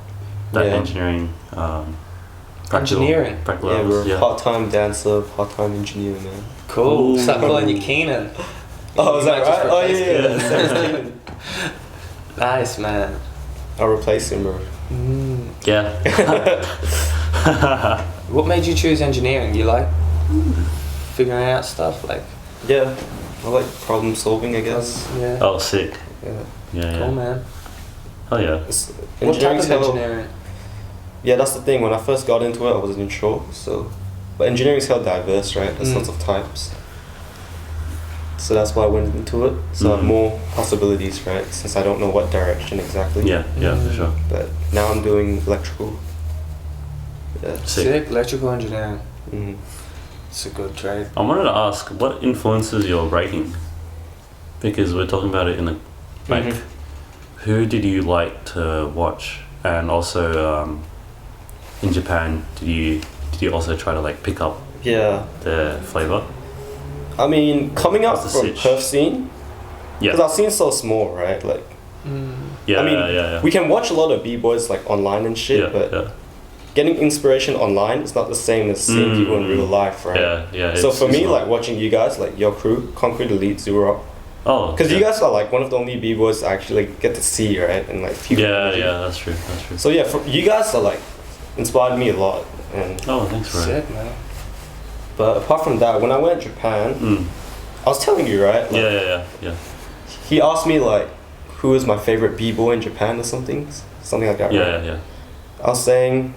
Speaker 2: That
Speaker 3: Yeah.
Speaker 2: engineering.
Speaker 1: Engineering?
Speaker 2: Practical
Speaker 3: Yeah,
Speaker 2: levels,
Speaker 3: we're part-time dancer, part-time engineer, man.
Speaker 1: Cool.
Speaker 2: Ooh.
Speaker 1: Start calling you Keenan.
Speaker 3: Oh, is
Speaker 1: You
Speaker 3: that
Speaker 1: might just
Speaker 3: right? Oh,
Speaker 1: replace
Speaker 3: yeah.
Speaker 1: Keenan. Nice, man.
Speaker 3: I'll replace him, bro.
Speaker 1: Mm.
Speaker 2: Yeah.
Speaker 1: What made you choose engineering? You like figuring out stuff, like
Speaker 3: Yeah, I like problem solving, I guess.
Speaker 1: yeah.
Speaker 2: Oh, sick.
Speaker 1: Yeah.
Speaker 2: Yeah, yeah.
Speaker 1: Cool, man.
Speaker 2: Hell yeah.
Speaker 3: It's,
Speaker 1: What type
Speaker 3: engineering's
Speaker 1: of
Speaker 3: hell-
Speaker 1: engineering?
Speaker 3: Yeah, that's the thing. When I first got into it, I wasn't sure. So, but engineering's hell diverse, right? There's lots of types. So that's why I went into it. So I have
Speaker 2: Mhm.
Speaker 3: more possibilities, right? Since I don't know what direction exactly.
Speaker 2: Yeah, yeah, for
Speaker 1: Mm.
Speaker 2: sure.
Speaker 3: But now I'm doing electrical. Yeah.
Speaker 2: Sick.
Speaker 1: Electrical engineering.
Speaker 3: Mhm.
Speaker 1: It's a good trade.
Speaker 2: I wanted to ask, what influences your rating? Because we're talking about it in the like,
Speaker 3: Mhm.
Speaker 2: who did you like to watch, and also in Japan, did you also try to like pick up
Speaker 3: Yeah.
Speaker 2: the flavor?
Speaker 3: I mean, coming up
Speaker 2: What's the
Speaker 3: from
Speaker 2: sitch?
Speaker 3: Perth scene, because
Speaker 2: Yeah,
Speaker 3: our scene's so small, right? Like,
Speaker 2: yeah,
Speaker 3: I mean,
Speaker 2: yeah.
Speaker 3: we can watch a lot of b-boys like online and shit,
Speaker 2: yeah,
Speaker 3: but
Speaker 2: yeah,
Speaker 3: getting inspiration online is not the same as seeing
Speaker 2: Mm.
Speaker 3: people in real life, right?
Speaker 2: yeah, yeah.
Speaker 3: So
Speaker 2: it's-
Speaker 3: for
Speaker 2: it's
Speaker 3: me,
Speaker 2: not-
Speaker 3: like watching you guys, like your crew, Concrete Elite, Zero,
Speaker 2: oh,
Speaker 3: because
Speaker 2: yeah.
Speaker 3: you guys are like one of the only b-boys I actually get to see, right? And like feel
Speaker 2: Yeah,
Speaker 3: energy.
Speaker 2: yeah, that's true, that's true.
Speaker 3: So yeah, you guys are like inspired me a lot. And
Speaker 2: Oh, thanks, bro.
Speaker 1: Sick, man.
Speaker 3: but apart from that, when I went to Japan,
Speaker 2: Mm.
Speaker 3: I was telling you, right? Like,
Speaker 2: Yeah.
Speaker 3: He asked me like, who is my favorite b-boy in Japan or something like that.
Speaker 2: Yeah,
Speaker 3: right?
Speaker 2: yeah.
Speaker 3: I was saying,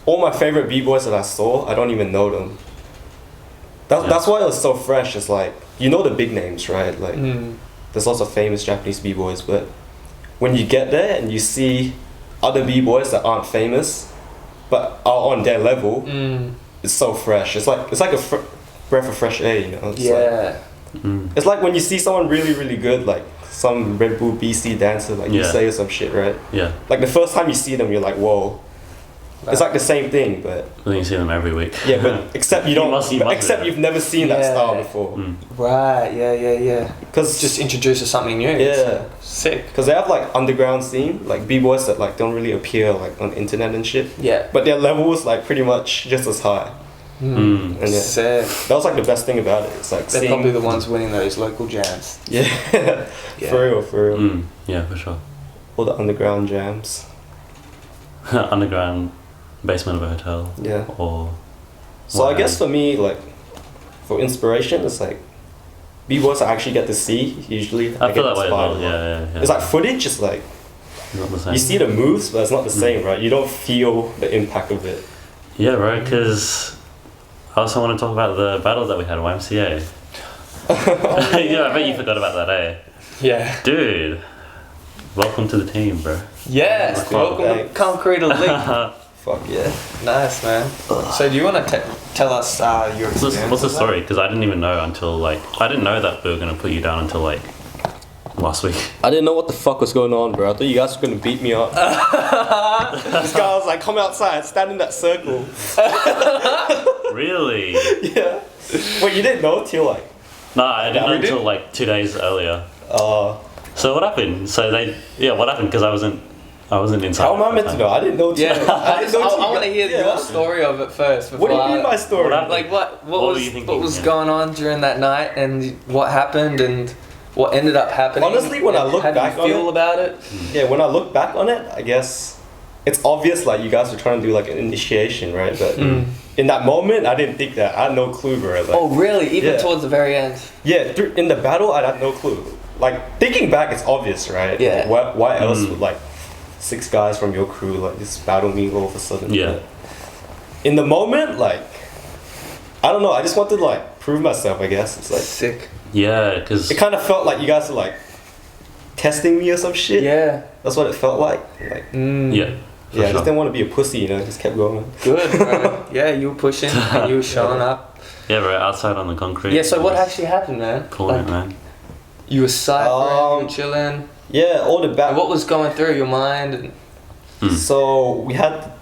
Speaker 3: all my favorite b-boys that I saw, I don't even know them.
Speaker 2: Yeah.
Speaker 3: That's why it was so fresh. It's like, you know the big names, right? Like,
Speaker 1: Mm.
Speaker 3: there's lots of famous Japanese b-boys, but when you get there and you see other b-boys that aren't famous, but are on their level,
Speaker 1: Mm.
Speaker 3: it's so fresh. It's like a breath of fresh air, you know? It's
Speaker 1: Yeah.
Speaker 2: Mm.
Speaker 3: it's like when you see someone really, really good, like some Red Bull BC dancer, like you
Speaker 2: Yeah.
Speaker 3: say or some shit, right?
Speaker 2: Yeah.
Speaker 3: Like the first time you see them, you're like, whoa. It's like the same thing, but
Speaker 2: Then you see them every week.
Speaker 3: yeah, but except you
Speaker 2: You
Speaker 3: don't.
Speaker 2: must- you
Speaker 3: but
Speaker 2: must
Speaker 3: except
Speaker 2: do.
Speaker 3: you've never seen that
Speaker 1: Yeah.
Speaker 3: style before,
Speaker 2: Mm.
Speaker 1: Right. Yeah.
Speaker 3: because
Speaker 1: Just introduces something new.
Speaker 3: Yeah.
Speaker 1: It's sick.
Speaker 3: because they have like underground scene, like b-boys that like don't really appear like on the internet and shit,
Speaker 1: Yeah.
Speaker 3: but their level is like pretty much just as high.
Speaker 2: Mm.
Speaker 3: And yeah,
Speaker 1: Sick.
Speaker 3: that was like the best thing about it. It's like
Speaker 1: They're
Speaker 3: seeing,
Speaker 1: probably the ones winning those local jams.
Speaker 3: yeah,
Speaker 1: Yeah.
Speaker 3: for real,
Speaker 2: Mm. Yeah, for sure.
Speaker 3: all the underground jams.
Speaker 2: Underground basement of a hotel.
Speaker 3: Yeah.
Speaker 2: Or
Speaker 3: So I
Speaker 2: Wow.
Speaker 3: guess for me, like, for inspiration, it's like b-boys I actually get to see. Usually,
Speaker 2: I feel
Speaker 3: get
Speaker 2: that way as
Speaker 3: inspired
Speaker 2: well.
Speaker 3: a lot.
Speaker 2: Yeah.
Speaker 3: It's like footage. It's like
Speaker 2: not the same.
Speaker 3: you see the moves, but it's not the
Speaker 2: Mm.
Speaker 3: same, right? You don't feel the impact of it.
Speaker 2: Yeah, right. Because I also want to talk about the battle that we had at YMCA. Yeah, I bet you forgot about that, eh?
Speaker 1: Yeah.
Speaker 2: Dude, welcome to the team, bro.
Speaker 1: Yes.
Speaker 2: Okay.
Speaker 1: Welcome to
Speaker 3: Thanks.
Speaker 1: Concrete Elite.
Speaker 3: Fuck yeah.
Speaker 1: Nice, man. So do you want to tell us your experience?
Speaker 2: What's the
Speaker 1: with that?
Speaker 2: story? Because I didn't even know until like I didn't know that we were gonna put you down until like last week.
Speaker 3: I didn't know what the fuck was going on, bro. I thought you guys were gonna beat me up. This guy was like, "Come outside, stand in that circle."
Speaker 2: Really?
Speaker 3: Yeah. Wait, you didn't know till like?
Speaker 2: No, I didn't know
Speaker 1: we did?
Speaker 2: until like 2 days earlier.
Speaker 3: Uh,
Speaker 2: So what happened? What happened? Because I wasn't I wasn't inside.
Speaker 3: How am I meant to know? I didn't know.
Speaker 1: Yeah, I
Speaker 3: didn't know.
Speaker 1: want to hear your story of it first.
Speaker 3: What do you mean my story?
Speaker 1: Like what
Speaker 2: were you thinking?
Speaker 1: What was going on during that night, and what happened, and what ended up happening?
Speaker 3: Honestly, when I look back on it,
Speaker 1: feel about it?
Speaker 3: Yeah, when I look back on it, I guess it's obvious like you guys were trying to do like an initiation, right? But in that moment, I didn't think that. I had no clue, bro. Like,
Speaker 1: oh, really? Even towards the very end?
Speaker 3: Yeah, in the battle, I had no clue. Like thinking back, it's obvious, right?
Speaker 1: Yeah.
Speaker 3: Like, why else would like 6 guys from your crew like just battle me all of a sudden?
Speaker 2: Yeah.
Speaker 3: But in the moment, like I don't know. I just wanted to like prove myself. I guess it's like
Speaker 1: sick.
Speaker 2: Yeah, because
Speaker 3: it kind of felt like you guys were like testing me or some shit.
Speaker 1: Yeah.
Speaker 3: That's what it felt like. Like
Speaker 2: yeah.
Speaker 3: yeah, I just didn't want to be a pussy, you know. Just kept going.
Speaker 1: Good, bro. Yeah, you were pushing and you were showing up.
Speaker 2: Yeah, bro. Outside on the concrete.
Speaker 1: Yeah. So what actually happened, man?
Speaker 2: Pulling
Speaker 1: Like,
Speaker 2: it, man.
Speaker 1: you were ciphering, you were chilling.
Speaker 3: Yeah, all the back.
Speaker 1: And what was going through your mind? And
Speaker 3: So we had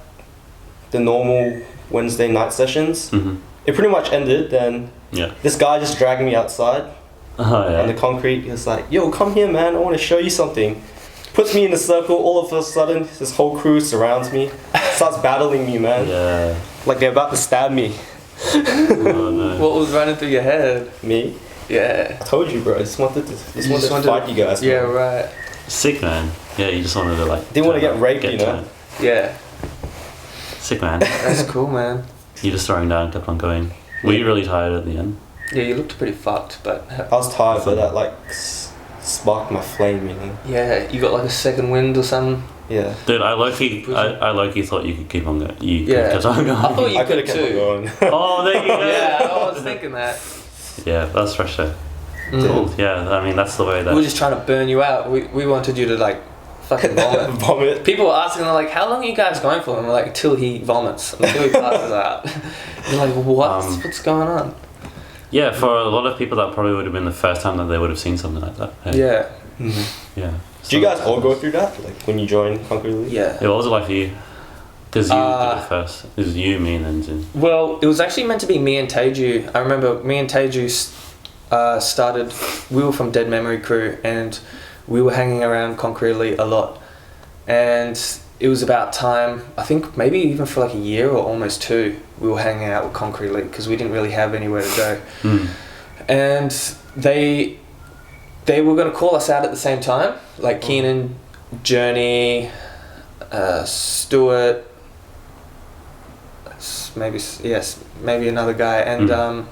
Speaker 3: the normal Wednesday night sessions.
Speaker 2: Mm-hmm.
Speaker 3: It pretty much ended. Then
Speaker 2: Yeah.
Speaker 3: this guy just dragged me outside
Speaker 2: Oh yeah.
Speaker 3: on the concrete. He was like, "Yo, come here, man. I want to show you something." Puts me in a circle. All of a sudden, this whole crew surrounds me, starts battling me, man.
Speaker 2: Yeah.
Speaker 3: Like they're about to stab me.
Speaker 2: Oh no.
Speaker 1: what was running through your head?
Speaker 3: Me?
Speaker 1: Yeah.
Speaker 3: I told you, bro. I just wanted to fight you guys.
Speaker 1: Yeah,
Speaker 3: man.
Speaker 1: right.
Speaker 2: Sick, man. Yeah, you just wanted to like.
Speaker 3: Didn't want to
Speaker 2: turn
Speaker 3: get
Speaker 2: up,
Speaker 3: raped, you know.
Speaker 2: turned.
Speaker 1: Yeah.
Speaker 2: Sick, man.
Speaker 1: That's cool, man.
Speaker 2: You just throwing down, kept on going. Were you really tired at the end?
Speaker 1: Yeah, you looked pretty fucked, but
Speaker 3: I was tired, but that like sparked my flame, you know.
Speaker 1: yeah, you got like a second wind or something.
Speaker 3: Yeah.
Speaker 2: Dude, I low-key thought you could keep on going. You
Speaker 1: Yeah.
Speaker 2: kept on going.
Speaker 1: I thought you
Speaker 3: I
Speaker 1: could
Speaker 3: could have kept on
Speaker 1: too.
Speaker 3: going.
Speaker 2: Oh, there you go.
Speaker 1: Yeah, I was thinking that.
Speaker 2: Yeah, that's fresh though.
Speaker 1: Mm.
Speaker 2: Cool. Yeah, I mean that's the way that.
Speaker 1: We were just trying to burn you out. We wanted you to like fucking vomit.
Speaker 3: Vomit.
Speaker 1: People were asking, they're like, how long are you guys going for? And we're like, till he vomits, until he passes out. They're like, what's going on?
Speaker 2: Yeah, for a lot of people that probably would have been the first time that they would have seen something like that. Hey.
Speaker 1: Yeah.
Speaker 2: Yeah.
Speaker 3: Do you guys all go through that? Like when you join Concrete League?
Speaker 1: Yeah.
Speaker 2: Yeah, what was it like for you? Because you did it first. It was you, me, and then Jin.
Speaker 1: Well, it was actually meant to be me and Teju. I remember me and Teju started, we were from Dead Memory Crew, and we were hanging around concretely a lot. And it was about time, I think maybe even for like a year or almost 2, we were hanging out with concretely because we didn't really have anywhere to go. And they were going to call us out at the same time, like Keenan, Journey, Stuart, maybe another guy, and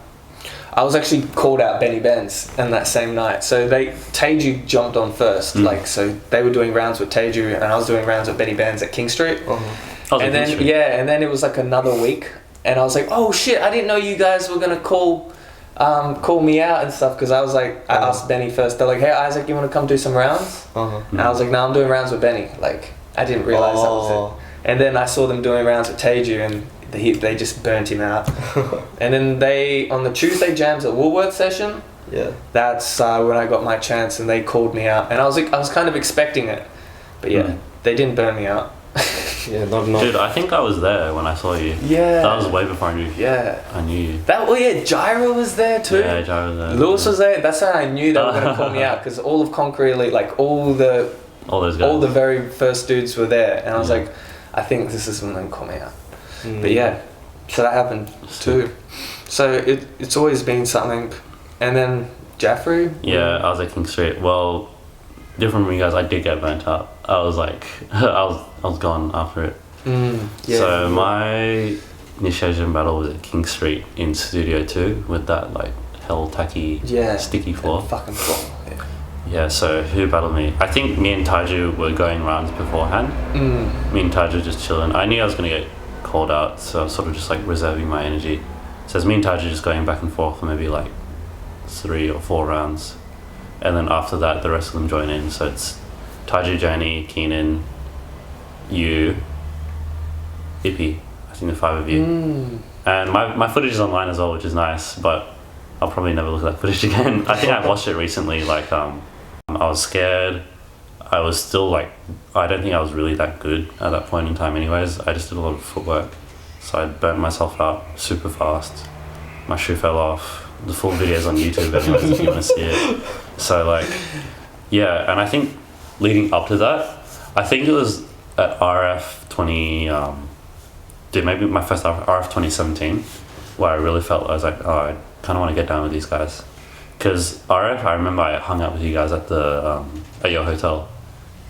Speaker 1: I was actually called out Benny Benz in that same night. So Teju jumped on first, so they were doing rounds with Teju, and I was doing rounds with Benny Benz at King Street. And then it was like another week, and I was like, oh shit, I didn't know you guys were gonna call me out and stuff, because I was like, I asked Benny first. They're like, hey Isaac, you want to come do some rounds? And I was like, no, I'm doing rounds with Benny. Like I didn't realize that was it. And then I saw them doing rounds with Teju, and they just burnt him out. And then on the Tuesday jams at Woolworth session, that's when I got my chance, and they called me out, and I was kind of expecting it, but they didn't burn me out.
Speaker 3: Not.
Speaker 2: Dude, I think I was there when I saw you.
Speaker 1: Yeah.
Speaker 2: That was way before I knew you.
Speaker 1: Yeah.
Speaker 2: I knew you.
Speaker 1: Gyro was there too.
Speaker 2: Yeah, Gyro was there.
Speaker 1: Lewis was there. That's how I knew they were going to call me out, because all of Concrete Elite, like all those guys, all the very first dudes were there, and I was like, I think this is when they call me out. But yeah, so that happened too. So it's always been something. And then Jaffrey.
Speaker 2: Yeah, I was at King Street. Well, different from you guys, I did get burnt out. I was like, I was gone after it. So my initiation battle was at King Street in Studio 2 with that like hell tacky sticky floor.
Speaker 1: Fucking floor.
Speaker 2: Yeah, so who battled me? I think me and Taiju were going rounds beforehand. Me and Taiju just chilling. I knew I was going to get called out, so I was sort of just like reserving my energy. So it's me and Taiju just going back and forth for maybe like 3 or 4 rounds. And then after that, the rest of them join in. So it's Taiju, Johnny, Keenan, you, Ippy. I think the 5 of you. And my footage is online as well, which is nice, but I'll probably never look at that footage again. I think I watched it recently, like I was scared. I was still like, I don't think I was really that good at that point in time anyways. I just did a lot of footwork. So I burnt myself out super fast. My shoe fell off. The full video's on YouTube anyways if you want to see it. So like, yeah, and I think leading up to that, I think it was at RF 20, maybe my first RF 2017, where I really felt I was like, oh, I kind of want to get down with these guys. Because RF, I remember I hung out with you guys at the at your hotel,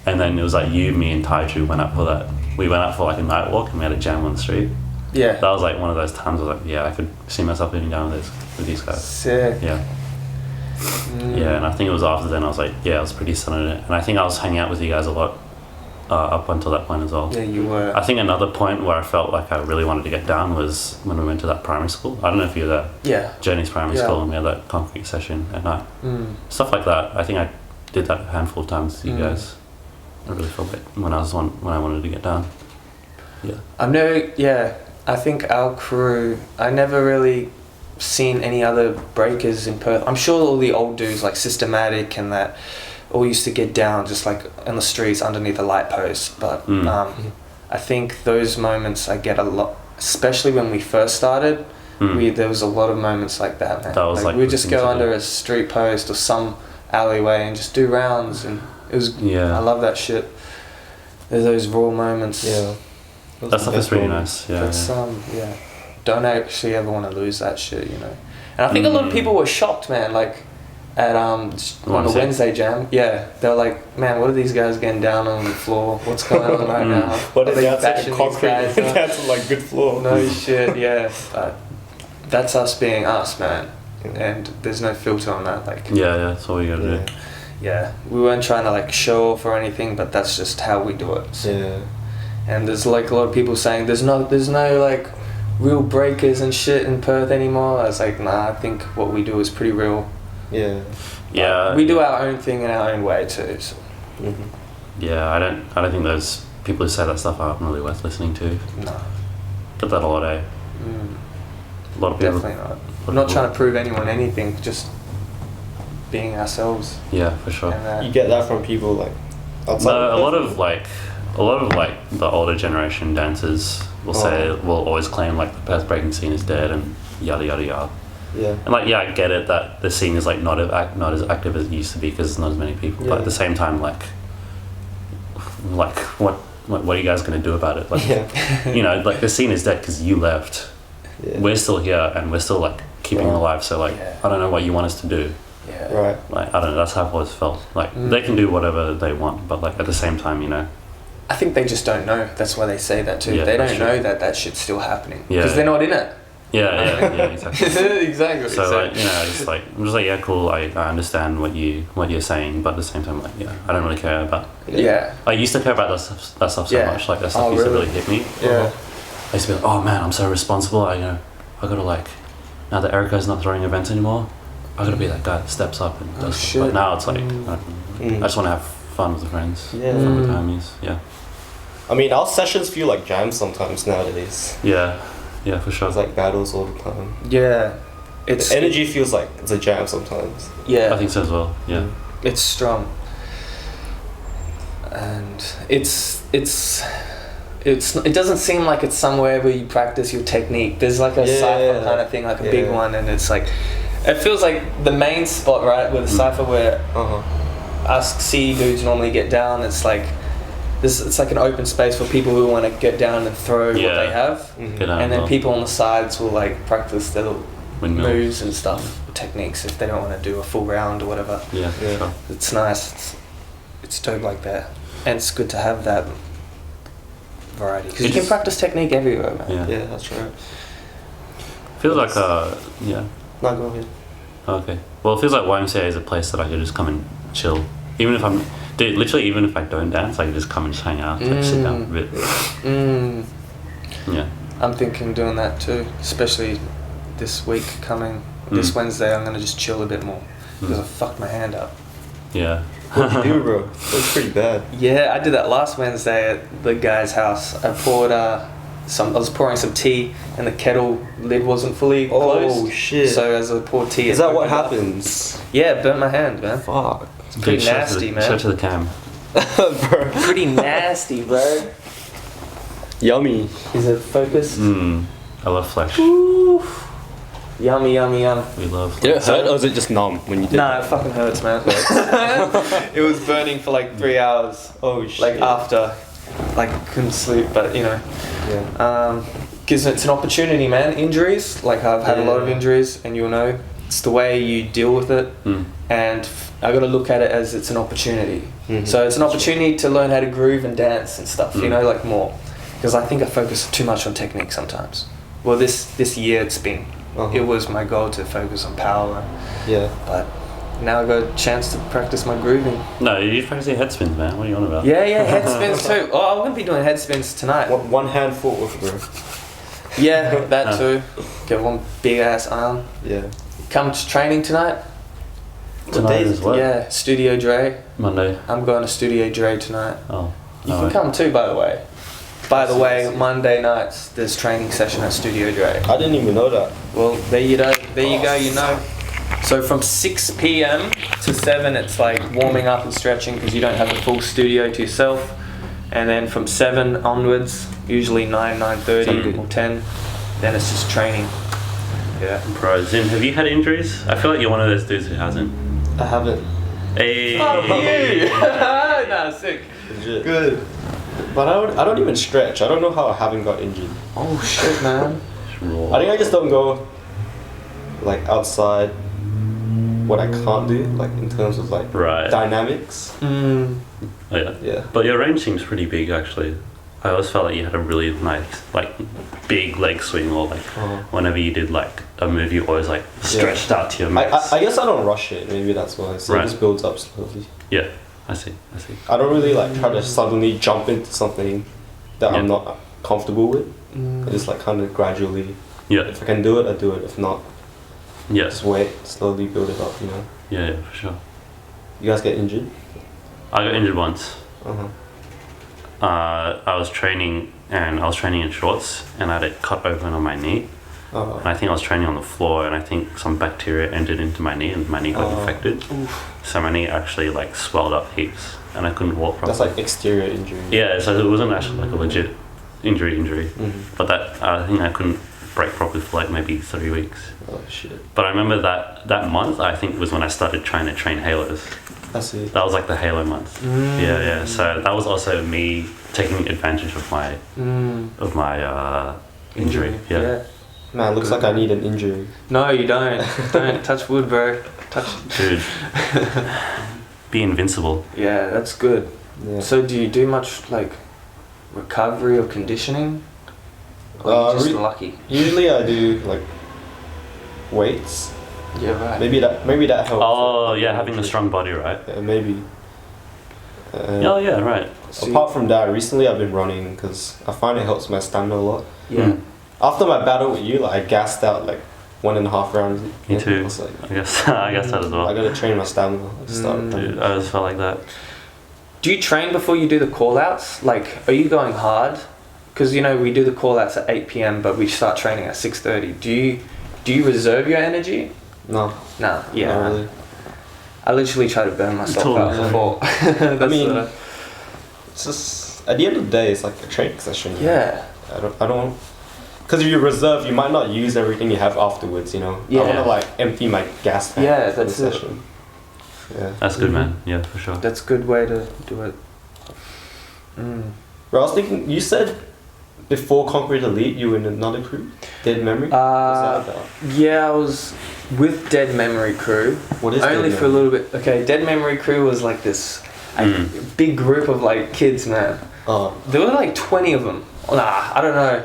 Speaker 2: and then it was like you, me, and Taiju went out for that. We went out for like a night walk, and we had a jam on the street.
Speaker 1: Yeah.
Speaker 2: That was like one of those times I was like, yeah, I could see myself getting down with these guys.
Speaker 1: Sick.
Speaker 2: Yeah. Yeah, and I think it was after then I was like, yeah, I was pretty stunned at it. And I think I was hanging out with you guys a lot up until that point as well.
Speaker 1: Yeah, you were.
Speaker 2: I think another point where I felt like I really wanted to get down was when we went to that primary school. I don't know if you were there.
Speaker 1: Yeah.
Speaker 2: Journey's primary school, and we had that concrete session at night. Stuff like that. I think I did that a handful of times with you guys. I really felt it when I wanted to get down. Yeah.
Speaker 1: I think our crew, I never really seen any other breakers in Perth. I'm sure all the old dudes like Systematic and that all used to get down just like in the streets underneath the light post, but I think those moments I get a lot, especially when we first started. There was a lot of moments like that, man.
Speaker 2: That was like
Speaker 1: we'd just go under a street post or some alleyway and just do rounds, and it was I love that shit. There's those raw moments.
Speaker 2: That stuff is really nice. Yeah.
Speaker 1: Don't actually ever want to lose that shit, you know. And I think a lot of people were shocked, man, like at on the Wednesday jam. Yeah, they were like, man, what are these guys getting down on the floor? What's going on right now?
Speaker 3: What are they
Speaker 1: bashing
Speaker 3: concrete?
Speaker 1: these guys?
Speaker 3: That's like good floor.
Speaker 1: No shit, yeah. But that's us being us, man. And there's no filter on that. Like
Speaker 2: that's all you gotta do.
Speaker 1: Yeah, we weren't trying to like show off or anything, but that's just how we do it. So. And there's like a lot of people saying there's no like real breakers and shit in Perth anymore. I was like, nah, I think what we do is pretty real.
Speaker 3: Yeah.
Speaker 2: Yeah.
Speaker 1: We do our own thing in our own way too. So.
Speaker 2: Yeah, I don't think those people who say that stuff aren't really worth listening to.
Speaker 1: No.
Speaker 2: Get that a lot, eh? A lot of people.
Speaker 1: Definitely not. We're not trying to prove anyone anything. Just being ourselves.
Speaker 2: Yeah, for sure.
Speaker 1: And,
Speaker 3: you get that from people like outside.
Speaker 2: No, a lot of the older generation dancers will always claim like the Perth breaking scene is dead and yada yada yada. Yeah. And like I get it that the scene is like not as active as it used to be because there's not as many people. But at the same time, like what are you guys gonna do about it? Like you know, like the scene is dead because you left. Yeah. We're still here and we're still like keeping it alive. So like I don't know what you want us to do.
Speaker 1: Yeah.
Speaker 3: Right.
Speaker 2: Like I don't know. That's how I've always felt. Like they can do whatever they want, but like at the same time, you know.
Speaker 1: I think they just don't know. That's why they say that too.
Speaker 2: Yeah,
Speaker 1: they don't know that shit's still happening because
Speaker 2: Yeah.
Speaker 1: they're not in it.
Speaker 2: Yeah, exactly.
Speaker 1: Exactly.
Speaker 2: So like, you know, I'm just like, yeah, cool. I understand what you're saying, but at the same time, like, I don't really care about.
Speaker 1: Yeah.
Speaker 2: I used to care about that stuff so much. Like that stuff used to really hit me.
Speaker 1: Yeah.
Speaker 2: I used to be like, oh man, I'm so responsible. I gotta like, now that Erica's not throwing events anymore, I gotta be that guy that steps up and does stuff. But now it's like, I just want to have fun with the friends, fun with the homies. Yeah.
Speaker 3: I mean, our sessions feel like jams sometimes nowadays.
Speaker 2: Yeah, for sure.
Speaker 3: It's like battles all the time.
Speaker 1: Yeah.
Speaker 3: The energy feels like it's a jam sometimes.
Speaker 1: Yeah.
Speaker 2: I think so as well. Yeah.
Speaker 1: It's strong. And it doesn't seem like it's somewhere where you practice your technique. There's like a cypher kind of thing, like a big one, and it's like it feels like the main spot, right, where the cypher where us C dudes normally get down. It's like it's like an open space for people who want to get down and throw what they have, and then people on the sides will like practice their little moves and stuff, techniques if they don't want to do a full round or whatever.
Speaker 2: Yeah. Sure.
Speaker 1: It's nice. It's dope like that, and it's good to have that variety because you can practice technique everywhere, man.
Speaker 3: Yeah, that's right.
Speaker 2: Feels like
Speaker 3: No, go ahead.
Speaker 2: Okay. Well, it feels like YMCA is a place that I could just come and chill, even if I'm. Dude, literally, even if I don't dance, I can just come and just hang out, like sit down a bit. Yeah.
Speaker 1: I'm thinking doing that too, especially this week coming. This Wednesday, I'm gonna just chill a bit more because I fucked my hand up.
Speaker 2: Yeah.
Speaker 3: What did you do, bro? It was pretty bad.
Speaker 1: Yeah, I did that last Wednesday at the guy's house. I poured I was pouring some tea, and the kettle lid wasn't fully closed.
Speaker 3: Oh shit!
Speaker 1: So as I poured tea,
Speaker 3: is that what happens?
Speaker 1: Yeah, burnt my hand, man.
Speaker 3: Fuck.
Speaker 1: It's pretty nasty, man.
Speaker 2: Show to the cam.
Speaker 3: Bro.
Speaker 1: Pretty nasty, bro.
Speaker 3: Yummy.
Speaker 1: Is it focused?
Speaker 2: I love flesh.
Speaker 1: Ooh. Yummy, yummy, yum.
Speaker 2: We love.
Speaker 3: Did it hurt or was it just numb when you did?
Speaker 1: Nah, it fucking hurts, man. It was burning for like 3 hours.
Speaker 3: Oh shit.
Speaker 1: Like after. like couldn't sleep, but you know,
Speaker 3: Yeah.
Speaker 1: because it's an opportunity, man. Injuries, like I've had a lot of
Speaker 3: Yeah.
Speaker 1: injuries, and you'll know it's the way you deal with it, and I got to look at it as it's an opportunity. So it's an opportunity to learn how to groove and dance and stuff, you know, like more, because I think I focus too much on technique sometimes. Well, this year it's been, it was my goal to focus on power,
Speaker 3: Yeah.
Speaker 1: but now I got a chance to practice my grooving.
Speaker 2: No, you're practicing head spins, man. What are you on about?
Speaker 1: Yeah, head spins too. Oh, I'm gonna be doing head spins tonight.
Speaker 3: One hand footwork, bro.
Speaker 1: Yeah, that too. Get one big ass arm.
Speaker 3: Yeah.
Speaker 1: Come to training tonight.
Speaker 2: Tonight as well?
Speaker 1: Yeah, Studio Dre.
Speaker 2: Monday.
Speaker 1: I'm going to Studio Dre tonight.
Speaker 2: Oh.
Speaker 1: You can come too, by the way. By the way, Monday nights there's training session at Studio Dre.
Speaker 3: I didn't even know that.
Speaker 1: Well, there you go. There you go. You know. So from 6 p.m. to 7, it's like warming up and stretching because you don't have a full studio to yourself. And then from 7 onwards, usually 9:30 or 10, then it's just training. Yeah.
Speaker 2: Bro, Zim, have you had injuries? I feel like you're one of those dudes who hasn't.
Speaker 3: I haven't.
Speaker 2: Hey.
Speaker 1: Nah, sick.
Speaker 3: Legit. Good. But I don't even stretch. I don't know how I haven't got injured.
Speaker 1: Oh shit, man.
Speaker 3: I think I just don't go like outside what I can't do, like in terms of like dynamics.
Speaker 2: Oh, yeah.
Speaker 3: Yeah.
Speaker 2: But your range seems pretty big actually. I always felt like you had a really nice, like, big leg swing, or like whenever you did like a move, you always like stretched out to your max.
Speaker 3: I guess I don't rush it. Maybe that's why. So it just builds up slowly.
Speaker 2: Yeah, I see.
Speaker 3: I don't really like try to suddenly jump into something that I'm not comfortable with. I just like kind of gradually.
Speaker 2: Yeah.
Speaker 3: If I can do it, I do it. If not,
Speaker 2: yes.
Speaker 3: just wait, slowly build it up. You know.
Speaker 2: Yeah, for sure.
Speaker 3: You guys get injured?
Speaker 2: I got injured once.
Speaker 3: Uh-huh.
Speaker 2: I was training in shorts, and I had it cut open on my knee. And I think I was training on the floor, and I think some bacteria entered into my knee, and my knee got infected. So my knee actually like swelled up heaps, and I couldn't walk properly.
Speaker 3: That's like exterior injury.
Speaker 2: Yeah, so it wasn't actually like a legit injury. But that I think I couldn't break properly for like maybe 3 weeks.
Speaker 3: Oh shit.
Speaker 2: But I remember that month I think was when I started trying to train halos.
Speaker 3: I see.
Speaker 2: That was like the halo month. Yeah. So that was also me taking advantage of my injury. Yeah.
Speaker 3: Man, looks like I need an injury.
Speaker 1: No, you don't. Don't touch wood, bro.
Speaker 2: Dude. Be invincible.
Speaker 1: Yeah, that's good.
Speaker 3: Yeah.
Speaker 1: So do you do much like recovery or conditioning? Or are you just lucky?
Speaker 3: Usually I do like weights.
Speaker 1: Yeah, right.
Speaker 3: Maybe that helps.
Speaker 2: Oh yeah, having a strong body, right?
Speaker 3: Yeah, maybe.
Speaker 2: Oh yeah, right.
Speaker 3: Apart from that, recently I've been running because I find it helps my stamina a lot.
Speaker 1: Yeah.
Speaker 3: After my battle with you, like I gassed out like 1.5 rounds.
Speaker 2: Me too.
Speaker 3: I was like,
Speaker 2: I guess that as well.
Speaker 3: I gotta train my stamina. I just started running.
Speaker 2: Dude, I always felt like that.
Speaker 1: Do you train before you do the call-outs? Like, are you going hard? Because you know we do the call-outs at 8 p.m, but we start training at 6:30. Do you reserve your energy?
Speaker 3: No.
Speaker 1: Nah. Yeah.
Speaker 3: Not really.
Speaker 1: I literally try to burn myself out before.
Speaker 3: I mean, it's just at the end of the day, it's like a training session.
Speaker 1: Yeah.
Speaker 3: I don't. Because if you reserve, you might not use everything you have afterwards. You know.
Speaker 1: Yeah.
Speaker 3: I want to like empty my gas tank.
Speaker 1: Yeah,
Speaker 3: for the
Speaker 1: that's it.
Speaker 3: session. Yeah.
Speaker 2: That's good, man. Yeah, for sure.
Speaker 1: That's a good way to do it.
Speaker 3: Bro, I was thinking. You said before Concrete Elite, you were in another crew, Dead Memory. What's that about?
Speaker 1: Yeah, I was with Dead Memory Crew.
Speaker 3: What is
Speaker 1: only
Speaker 3: Dead
Speaker 1: for a
Speaker 3: Memory?
Speaker 1: little bit. Okay, Dead Memory Crew was like this big group of like kids, man. There were like 20 of them. Nah, I don't know,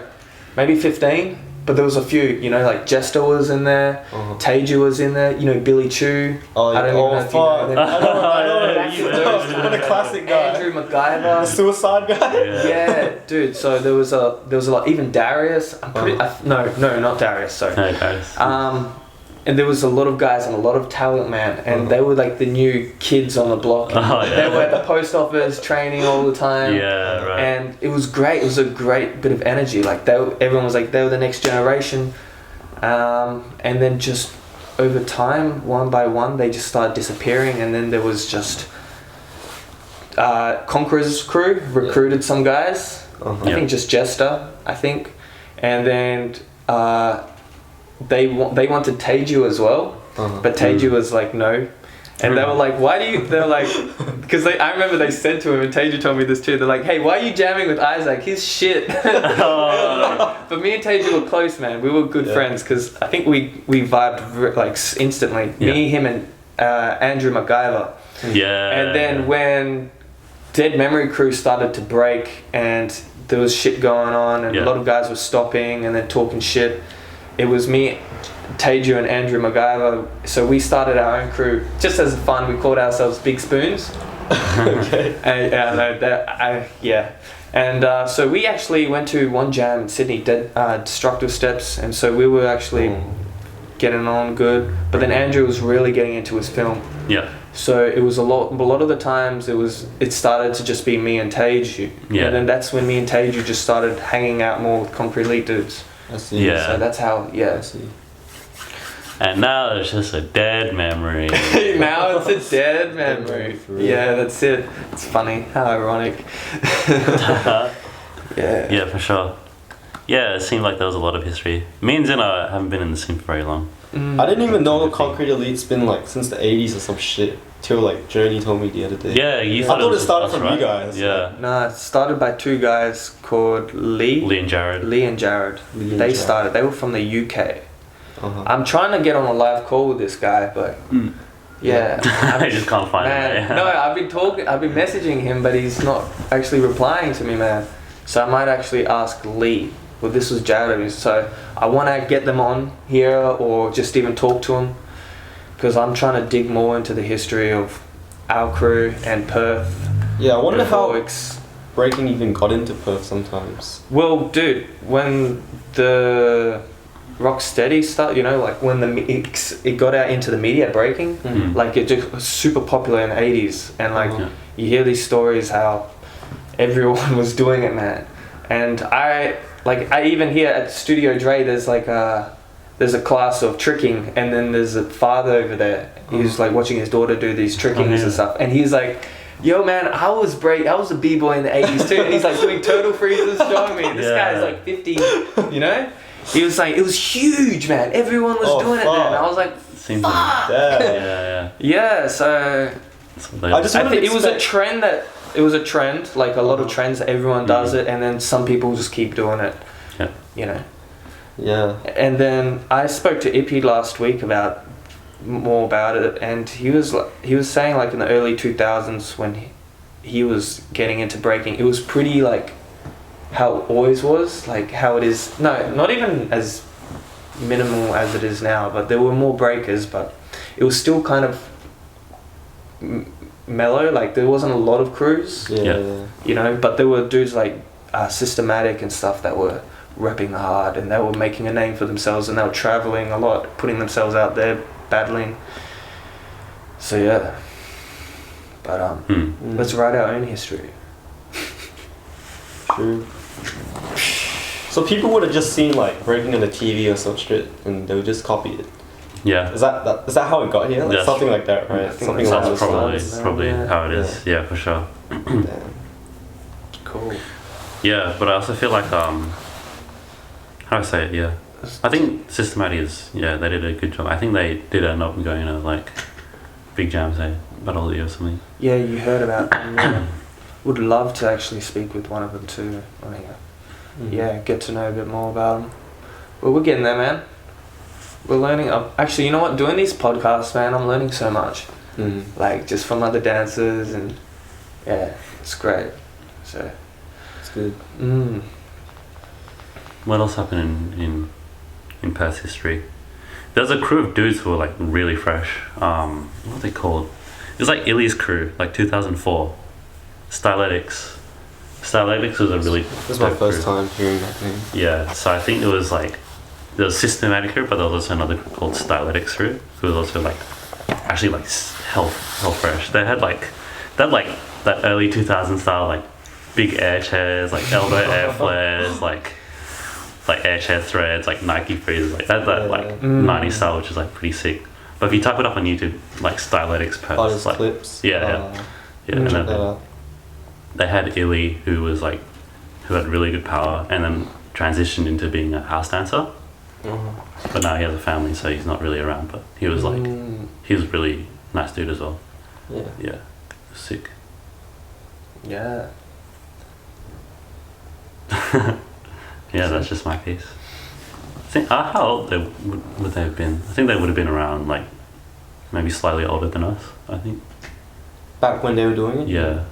Speaker 1: maybe 15. But there was a few, you know, like Jester was in there, Teju was in there, you know, Billy Chu.
Speaker 3: Oh, yeah.
Speaker 1: I don't even know if you know them.
Speaker 3: I know. What a classic guy.
Speaker 1: Andrew MacGyver.
Speaker 3: Suicide guy.
Speaker 1: Yeah, dude. So there was a lot. Even Darius. I'm pretty. No, not Darius. Sorry.
Speaker 2: No, Darius.
Speaker 1: And there was a lot of guys and a lot of talent, man. And they were like the new kids on the block.
Speaker 2: Oh, yeah.
Speaker 1: They were at the post office training all the time.
Speaker 2: Yeah, right.
Speaker 1: And it was great. It was a great bit of energy. Like everyone was like they were the next generation. And then just over time, one by one, they just started disappearing. And then there was just Conqueror's crew recruited some guys. I think just Jester, I think. And then they wanted Teju as well, but Teju was like no. And they were like, why do you, they're like, because I remember they said to him, and Teju told me this too, they're like, hey, why are you jamming with Isaac? He's shit. But me and Teju were close, man. We were good friends, because I think we vibed like instantly. Me, him, and Andrew MacGyver.
Speaker 2: Yeah.
Speaker 1: And then when Dead Memory Crew started to break and there was shit going on and a lot of guys were stopping and then talking shit, it was me, Teju, and Andrew MacGyver. So we started our own crew just as fun. We called ourselves Big Spoons.
Speaker 3: Okay.
Speaker 1: And so we actually went to one jam in Sydney, Destructive Steps, and so we were actually getting on good. But then Andrew was really getting into his film.
Speaker 2: Yeah.
Speaker 1: So it was a lot of the times it started to just be me and Teju.
Speaker 2: Yeah.
Speaker 1: And then that's when me and Teju just started hanging out more with Concrete League dudes.
Speaker 3: I see.
Speaker 2: Yeah.
Speaker 1: So that's how,
Speaker 3: I see.
Speaker 2: And now it's just a dead memory.
Speaker 1: Now it's a dead memory. Yeah, that's it. It's funny. How ironic. Yeah.
Speaker 2: Yeah, for sure. Yeah, it seemed like there was a lot of history. Me and Zina haven't been in the scene for very long.
Speaker 3: I didn't even know Concrete Elite's been like since the 80s or some shit. Till like Journey told me the other day.
Speaker 2: Yeah, you
Speaker 3: I
Speaker 2: thought
Speaker 3: thought it
Speaker 2: was
Speaker 3: started
Speaker 2: us,
Speaker 3: from
Speaker 2: right?
Speaker 3: you guys.
Speaker 2: Yeah.
Speaker 1: No, it started by two guys called
Speaker 2: Lee and Jared.
Speaker 1: Lee and Jared.
Speaker 3: Lee and
Speaker 1: They
Speaker 3: Jared.
Speaker 1: started. They were from the UK.
Speaker 3: Uh-huh.
Speaker 1: I'm trying to get on a live call with this guy, but yeah,
Speaker 2: I just can't find
Speaker 1: man.
Speaker 2: it.
Speaker 1: No, I've been messaging him, but he's not actually replying to me, man. So I might actually ask Lee. Well, this was Jared, so I want to get them on here or just even talk to them, because I'm trying to dig more into the history of our crew and Perth.
Speaker 3: Yeah, I wonder how
Speaker 1: Heroics.
Speaker 3: breaking even got into Perth sometimes.
Speaker 1: Well, dude, when the Rocksteady started, you know, like when it got out into the media breaking, like it just was super popular in the 80s, and like you hear these stories how everyone was doing it, man. And I even hear at Studio Dre there's a class of tricking, and then there's a father over there. He's like watching his daughter do these trickings and stuff, and he's like, yo man, I was a b-boy in the 80s too. And he's like doing turtle freezes, showing me this guy's like 50, you know. He was like, it was huge, man. Everyone was doing it, man. I was like,
Speaker 2: Seems
Speaker 1: fuck.
Speaker 2: Yeah.
Speaker 1: Yeah, so
Speaker 3: I just
Speaker 1: I
Speaker 3: wouldn't
Speaker 1: think it was a
Speaker 3: expect-
Speaker 1: trend, like a lot of trends that everyone does it, and then some people just keep doing it.
Speaker 2: Yeah.
Speaker 1: You know.
Speaker 3: Yeah.
Speaker 1: And then I spoke to Ippy last week more about it, and he was saying like in the early 2000s when he was getting into breaking, it was pretty like how it always was, like how it is. No, not even as minimal as it is now, but there were more breakers, but it was still kind of mellow. Like there wasn't a lot of crews,
Speaker 3: Yeah.
Speaker 1: you know, but there were dudes like Systematic and stuff that were repping hard, and they were making a name for themselves, and they were traveling a lot, putting themselves out there, battling. So yeah, but let's write our own history.
Speaker 3: True. So people would have just seen like breaking on the TV or some shit, and they would just copy it.
Speaker 2: Yeah.
Speaker 3: Is that how it got here? Like
Speaker 2: Yes.
Speaker 3: something like that, right?
Speaker 1: I think
Speaker 3: Something
Speaker 1: so.
Speaker 3: along
Speaker 2: That's
Speaker 3: those
Speaker 2: probably
Speaker 3: lines.
Speaker 2: probably
Speaker 1: Yeah.
Speaker 2: how it is. Yeah, for sure.
Speaker 3: Damn.
Speaker 1: Cool.
Speaker 2: Yeah, but I also feel like how do I say it? Yeah, I think Systematic is they did a good job. I think they did end up going to like big jams, Battle of the Year or something.
Speaker 1: Yeah, you heard about them. Yeah. Would love to actually speak with one of them too. Yeah, get to know a bit more about them. Well, we're getting there, man. We're learning. Actually, you know what? Doing these podcasts, man, I'm learning so much. Like just from other dancers, and yeah, it's great. So
Speaker 3: It's good.
Speaker 2: What else happened in Perth history? There's a crew of dudes who were like really fresh. What are they called? It's like Illy's crew, like 2004. Styletics. Styletics was a really.
Speaker 3: This is my
Speaker 2: dope
Speaker 3: first
Speaker 2: crew.
Speaker 3: time hearing that name.
Speaker 2: Yeah, so I think it was like there was Systematic crew, but there was also another group called Styletics crew, who was also like actually like hell fresh. They had like that early 2000s style like big air chairs, like elbow air flares, like air chair threads, like Nike freezers, like that like 90s style, which is like pretty sick. But if you type it up on YouTube, like Styletics Perth,
Speaker 3: Artist
Speaker 2: like
Speaker 3: clips.
Speaker 2: yeah, and
Speaker 3: Check
Speaker 2: then
Speaker 3: that out.
Speaker 2: they had Illy, who had really good power, and then transitioned into being a house dancer. But now he has a family, so he's not really around. But he was like, he was really Nice dude as well.
Speaker 3: Yeah.
Speaker 2: Yeah. Sick.
Speaker 1: Yeah.
Speaker 2: Yeah, that's just my piece. I think, how old would they have been? I think they would have been around, like, maybe slightly older than us, I think.
Speaker 3: Back when they were doing it?
Speaker 2: Yeah.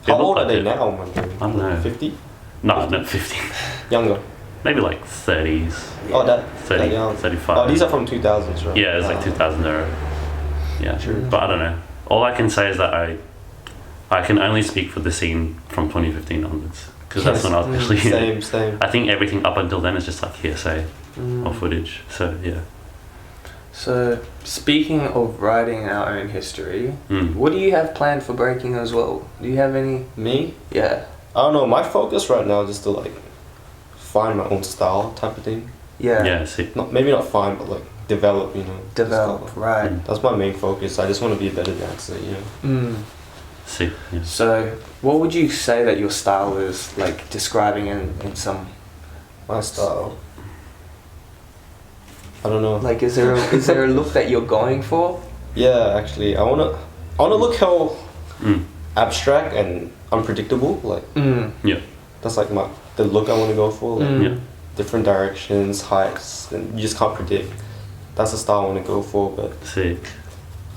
Speaker 3: How old are they now? When
Speaker 2: I don't know.
Speaker 3: 50?
Speaker 2: No, not 50.
Speaker 3: Younger.
Speaker 2: Maybe like 30s.
Speaker 3: Oh, that
Speaker 2: 30,
Speaker 3: that young.
Speaker 2: 35.
Speaker 3: Oh, these are from 2000s, right?
Speaker 2: Yeah, it's like 2000 era. Yeah,
Speaker 3: True.
Speaker 2: but I don't know. All I can say is that I can only speak for the scene from 2015 onwards, because that's when I was actually in it.
Speaker 3: Same.
Speaker 2: I think everything up until then is just like hearsay or footage. So yeah.
Speaker 1: So, speaking of writing our own history,
Speaker 2: Mm.
Speaker 1: what do you have planned for breaking as well? Do you have any?
Speaker 3: Me?
Speaker 1: Yeah.
Speaker 3: I don't know. My focus right now is just to like find my own style type of thing.
Speaker 1: Yeah.
Speaker 2: Yeah. See.
Speaker 3: Maybe not find, but like develop. You know.
Speaker 1: Develop,
Speaker 3: Just
Speaker 1: right.
Speaker 3: that's my main focus. I just want to be a better dancer. You know.
Speaker 1: Mm.
Speaker 2: See. Yeah.
Speaker 1: So, what would you say that your style is, like, describing in some,
Speaker 3: My style. I don't know.
Speaker 1: like, is there a look that you're going for?
Speaker 3: Yeah, actually, I wanna look how
Speaker 2: Mm.
Speaker 3: abstract and unpredictable. Like
Speaker 2: Yeah.
Speaker 3: that's like the look I want to go for. Like
Speaker 2: Yeah.
Speaker 3: different directions, heights, and you just can't predict. That's the style I want to go for. But
Speaker 2: See.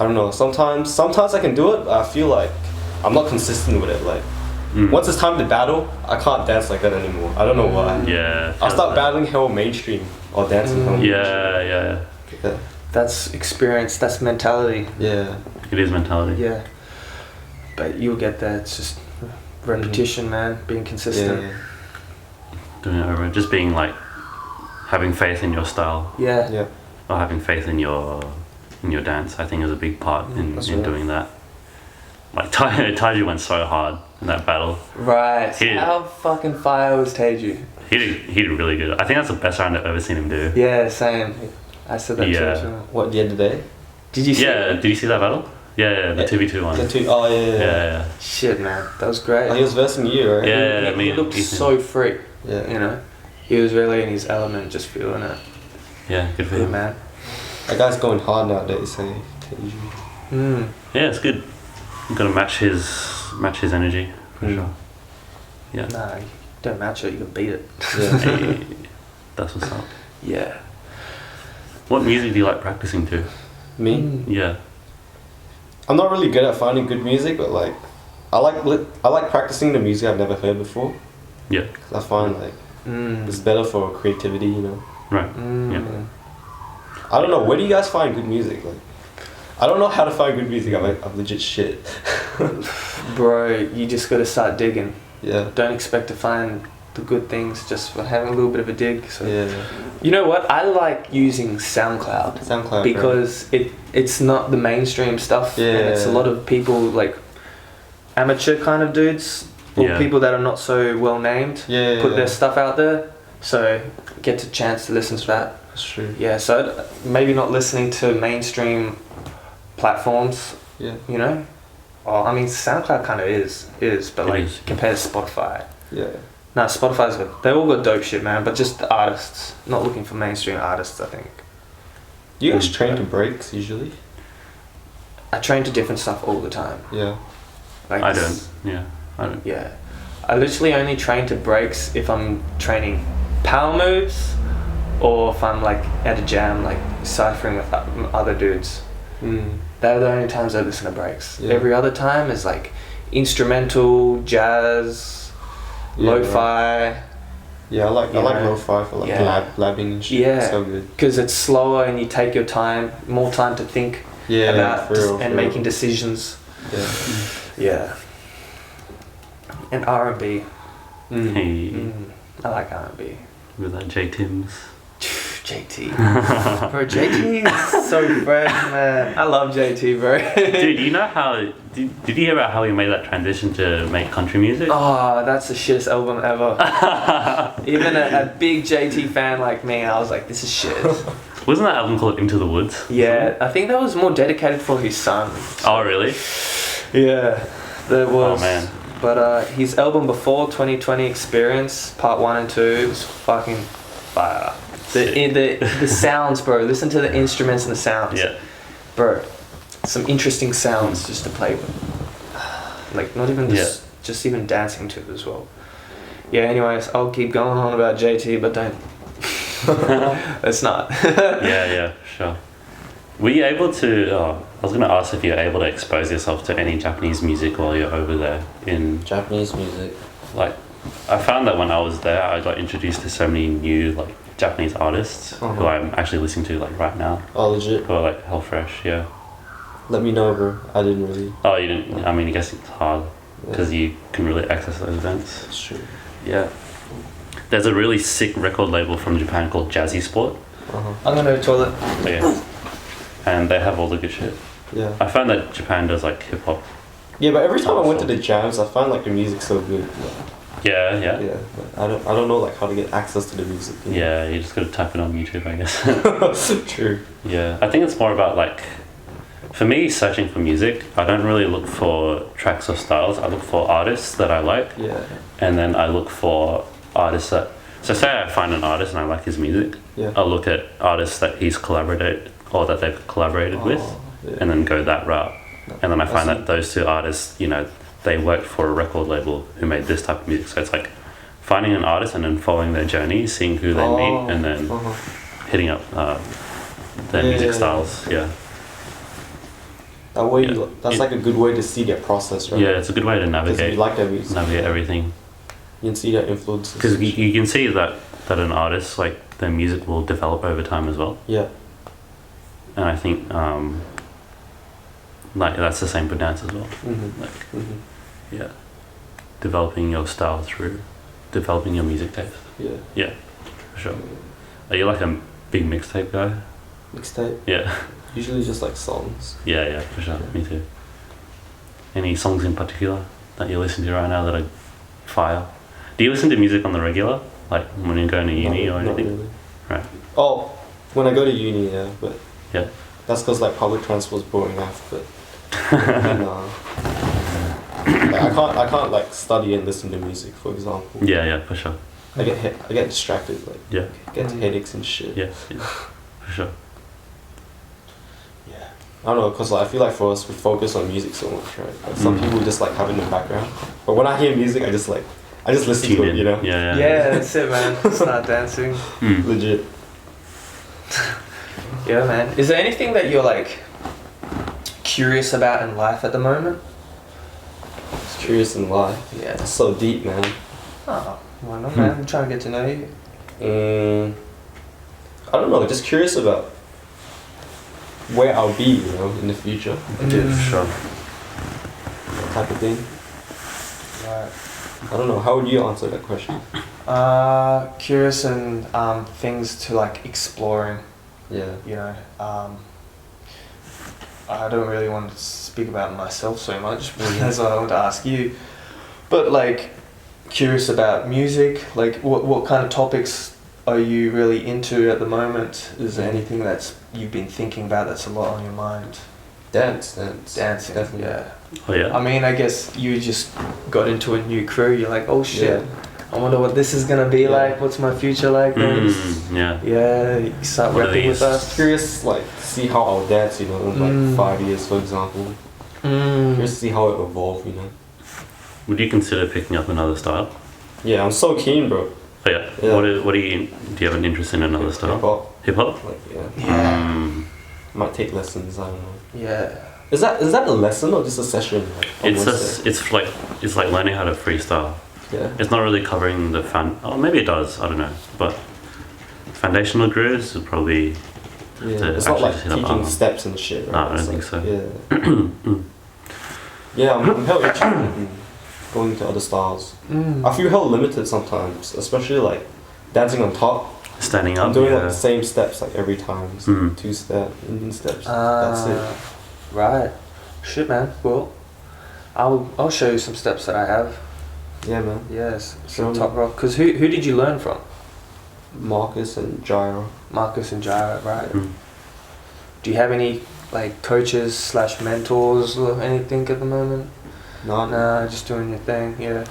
Speaker 3: I don't know. Sometimes I can do it, but I feel like I'm not consistent with it. Like
Speaker 2: Mm.
Speaker 3: once it's time to battle, I can't dance like that anymore. I don't know why.
Speaker 2: Yeah.
Speaker 3: I'll start
Speaker 2: that.
Speaker 3: battling hell mainstream or dancing hell mainstream.
Speaker 2: Yeah.
Speaker 3: Yeah.
Speaker 1: That's experience, that's mentality.
Speaker 3: Yeah.
Speaker 2: It is mentality.
Speaker 1: Yeah. But you'll get there, it's just repetition, man, being consistent.
Speaker 3: Yeah.
Speaker 2: Doing it over. Just being like having faith in your style
Speaker 1: Yeah.
Speaker 3: Yeah.
Speaker 2: or having faith in your dance. I think is a big part in
Speaker 3: That's right.
Speaker 2: doing that. Like Taiju went so hard in that battle.
Speaker 1: Right.
Speaker 2: He-
Speaker 1: How fucking fire was Teju?
Speaker 2: He did really good. I think that's the best round I've ever seen him do.
Speaker 1: Yeah, same. I said that
Speaker 2: Yeah.
Speaker 1: too. So.
Speaker 3: What, the end of the day?
Speaker 1: Did you see
Speaker 2: Yeah,
Speaker 1: it?
Speaker 2: did you see that battle? Yeah, the
Speaker 3: Yeah.
Speaker 2: 2v2 one.
Speaker 3: The two, oh yeah.
Speaker 2: Yeah.
Speaker 1: Shit, man. That was great.
Speaker 3: Oh, he was versing you, right?
Speaker 2: Yeah.
Speaker 1: he,
Speaker 2: me
Speaker 1: he
Speaker 2: and
Speaker 1: looked
Speaker 2: Ethan.
Speaker 1: so free,
Speaker 3: Yeah.
Speaker 1: you know? He was really in his element, just feeling it.
Speaker 2: Yeah, good for
Speaker 1: Good,
Speaker 2: him.
Speaker 1: man.
Speaker 3: That guy's going hard nowadays, hey.
Speaker 1: Mm.
Speaker 2: Yeah, it's good. You've got to match his energy for
Speaker 3: Mm.
Speaker 2: sure. Yeah.
Speaker 1: Nah, you don't match it, you can beat it.
Speaker 3: Yeah.
Speaker 2: Hey, that's what's up.
Speaker 1: Yeah.
Speaker 2: What music do you like practicing to?
Speaker 3: Me?
Speaker 1: Mm.
Speaker 2: Yeah.
Speaker 3: I'm not really good at finding good music, but like, I like practicing the music I've never heard before.
Speaker 2: Yeah.
Speaker 3: 'Cause I find like
Speaker 1: Mm.
Speaker 3: it's better for creativity, you know.
Speaker 2: Right.
Speaker 1: Mm.
Speaker 2: Yeah.
Speaker 3: I don't know. Where do you guys find good music? Like, I don't know how to find good music. I'm legit shit.
Speaker 1: Bro, you just gotta start digging.
Speaker 3: Yeah.
Speaker 1: Don't expect to find the good things just for having a little bit of a dig. So.
Speaker 3: Yeah.
Speaker 1: You know what? I like using SoundCloud
Speaker 3: SoundCloud.
Speaker 1: because it's not the mainstream stuff,
Speaker 3: Yeah.
Speaker 1: and it's a lot of people like amateur kind of dudes or
Speaker 2: Yeah.
Speaker 1: people that are not so well named
Speaker 3: Yeah.
Speaker 1: put their stuff out there. So get a chance to listen to that.
Speaker 3: That's true.
Speaker 1: Yeah. So maybe not listening to mainstream platforms.
Speaker 3: Yeah.
Speaker 1: You know. Oh, I mean SoundCloud kind of is, but
Speaker 2: It
Speaker 1: like
Speaker 2: is.
Speaker 1: compared to Spotify.
Speaker 3: Yeah.
Speaker 1: No, Spotify's got, they all got dope shit, man, but just the artists. Not looking for mainstream artists, I think.
Speaker 3: You guys train to breaks usually?
Speaker 1: I train to different stuff all the time.
Speaker 3: Yeah.
Speaker 1: Like
Speaker 2: I
Speaker 1: this-
Speaker 2: don't. Yeah. I don't.
Speaker 1: Yeah. I literally only train to breaks if I'm training power moves or if I'm like at a jam, like ciphering with other dudes.
Speaker 3: Mm.
Speaker 1: They're the only times I listen to breaks.
Speaker 3: Yeah.
Speaker 1: Every other time is like instrumental, jazz,
Speaker 3: Yeah,
Speaker 1: lo-fi.
Speaker 3: Yeah, I like
Speaker 1: You know?
Speaker 3: lo-fi for like
Speaker 1: Yeah.
Speaker 3: labbing and shit.
Speaker 1: Yeah.
Speaker 3: So good.
Speaker 1: Because it's slower and you take your time, more time to think
Speaker 3: Yeah.
Speaker 1: about
Speaker 3: for real,
Speaker 1: and
Speaker 3: for real.
Speaker 1: making decisions.
Speaker 3: Yeah.
Speaker 1: Yeah. And R&B.
Speaker 3: Mm.
Speaker 2: Hey,
Speaker 1: I like R&B.
Speaker 2: with that J Tim's.
Speaker 1: JT. Bro, JT is so fresh, man. I love JT, bro.
Speaker 2: Dude, you know how? Did you hear about how he made that transition to make country music?
Speaker 1: Oh, that's the shittest album ever. Even a big JT fan like me, I was like, this is shit.
Speaker 2: Wasn't that album called Into the Woods?
Speaker 1: Yeah, I think that was more dedicated for his son.
Speaker 2: Oh, really?
Speaker 1: Yeah, there was.
Speaker 2: Oh, man.
Speaker 1: But his album before 2020 Experience, part 1 and 2, was fucking fire. The sounds, bro. Listen to the instruments and the sounds.
Speaker 2: Yeah.
Speaker 1: Bro. some interesting sounds just to play with. Like not even just even dancing to as well. Yeah. Anyways, I'll keep going on about JT, but don't. It's not.
Speaker 2: Yeah, sure. Were you able to? I was gonna ask if you're able to expose yourself to any Japanese music while you're over there in
Speaker 3: Japanese music.
Speaker 2: like. I found that when I was there, I got introduced to so many new like Japanese artists who I'm actually listening to like right now.
Speaker 3: Oh, legit.
Speaker 2: Who are like hell fresh, yeah.
Speaker 3: Let me know, bro. I didn't really.
Speaker 2: Oh, you didn't? I mean, I guess it's hard because you can really access those events.
Speaker 3: That's true.
Speaker 2: Yeah. There's a really sick record label from Japan called Jazzy Sport.
Speaker 1: I'm gonna toilet.
Speaker 2: Yeah. And they have all the good shit.
Speaker 3: Yeah.
Speaker 2: I found that Japan does like hip hop.
Speaker 3: Yeah, but every time I went to the jams, I found like the music so good.
Speaker 2: Yeah.
Speaker 3: Yeah. But I don't know like how to get access to the music. You know?
Speaker 2: Yeah, you just gotta type it on YouTube, I guess.
Speaker 3: True.
Speaker 2: Yeah. I think it's more about like, for me, searching for music, I don't really look for tracks or styles. I look for artists that I like.
Speaker 3: Yeah.
Speaker 2: And then I look for artists that. So say I find an artist and I like his music.
Speaker 3: Yeah.
Speaker 2: I'll look at artists that he's collaborated or that they've collaborated with, and then go that route. And then I find that those two artists, you know, they worked for a record label who made this type of music. So it's like finding an artist and then following their journey, seeing who they meet, and then hitting up their music styles. Yeah.
Speaker 3: That way, that's like a good way to see their process, right?
Speaker 2: Yeah, it's a good way to
Speaker 3: Because
Speaker 2: navigate.
Speaker 3: you like their music.
Speaker 2: Navigate everything.
Speaker 3: You can see their influences.
Speaker 2: Because you can see that an artist, like, their music will develop over time as well.
Speaker 3: Yeah.
Speaker 2: And I think like that's the same for dance as well. Yeah, developing your style through developing your music taste. Yeah, for sure. Are you like a big mixtape guy?
Speaker 3: Mixtape?
Speaker 2: Yeah.
Speaker 3: Usually just like songs.
Speaker 2: Yeah, for sure. Me too. Any songs in particular that you listen to right now that are fire? Do you listen to music on the regular, like when you're going to uni or anything?
Speaker 3: Not really.
Speaker 2: Right.
Speaker 3: Oh, when I go to uni, yeah, but
Speaker 2: Yeah.
Speaker 3: that's because like public transport's boring enough, but and, like, I can't like study and listen to music, for example.
Speaker 2: Yeah, for sure.
Speaker 3: I get distracted, like
Speaker 2: Yeah.
Speaker 3: get headaches and shit.
Speaker 2: Yeah, for sure.
Speaker 3: Yeah. I don't know, cause like I feel like for us we focus on music so much, right? Like, some people just like have it in the background, but when I hear music, I just listen to it, you know?
Speaker 2: Yeah.
Speaker 1: That's it, man. Start dancing.
Speaker 3: Legit.
Speaker 1: Yeah, man. Is there anything that you're like curious about in life at the moment?
Speaker 3: Just curious in life.
Speaker 1: Yeah.
Speaker 3: It's so deep, man.
Speaker 1: Oh, why not, man? I'm trying to get to know you.
Speaker 3: I don't know, just curious about where I'll be, you know, in the future.
Speaker 2: Yeah, for sure.
Speaker 3: Type of thing.
Speaker 1: Right.
Speaker 3: I don't know, how would you answer that question?
Speaker 1: Curious and things to like exploring.
Speaker 3: Yeah.
Speaker 1: You know, I don't really want to speak about myself so much, but that's what I want to ask you. But like, curious about music. Like, what kind of topics are you really into at the moment? Is there anything that's you've been thinking about that's a lot on your mind? Dancing,
Speaker 3: Definitely.
Speaker 1: yeah.
Speaker 2: Oh yeah.
Speaker 1: I mean, I guess you just got into a new crew. You're like, oh shit. I wonder what this is gonna be like. What's my future like? Yeah, you start rapping with us.
Speaker 3: Curious, like, to see how I'll dance, you know, in like 5 years, for example. Curious to see how it evolve, you know.
Speaker 2: Would you consider picking up another style?
Speaker 3: Yeah, I'm so keen, bro.
Speaker 2: Oh yeah. What do you have an interest in another style? Hip hop.
Speaker 3: Like,
Speaker 1: Yeah.
Speaker 3: Might take lessons. I don't know.
Speaker 1: Yeah.
Speaker 3: Is that a lesson or just a session? Like,
Speaker 2: it's like learning how to freestyle.
Speaker 3: Yeah.
Speaker 2: It's not really covering the Oh, maybe it does. I don't know. But foundational grooves would probably.
Speaker 3: It's not like teaching steps and shit, right?
Speaker 2: No, I don't think so.
Speaker 3: Yeah. Yeah, I'm hell interested in going to other styles. I feel hell limited sometimes, especially like dancing on top.
Speaker 2: Standing up.
Speaker 3: I'm doing like the same steps like every time. So 2-step, Indian steps. That's it.
Speaker 1: Right. Shit, man. Well, I'll show you some steps that I have.
Speaker 3: Yeah, man.
Speaker 1: Yes. Some top rock. Cause who did you learn from?
Speaker 3: Marcus and Gyro.
Speaker 1: Marcus and Gyro, right? Do you have any like coaches / mentors or anything at the moment?
Speaker 3: No.
Speaker 1: Nah, just doing your thing. Yeah.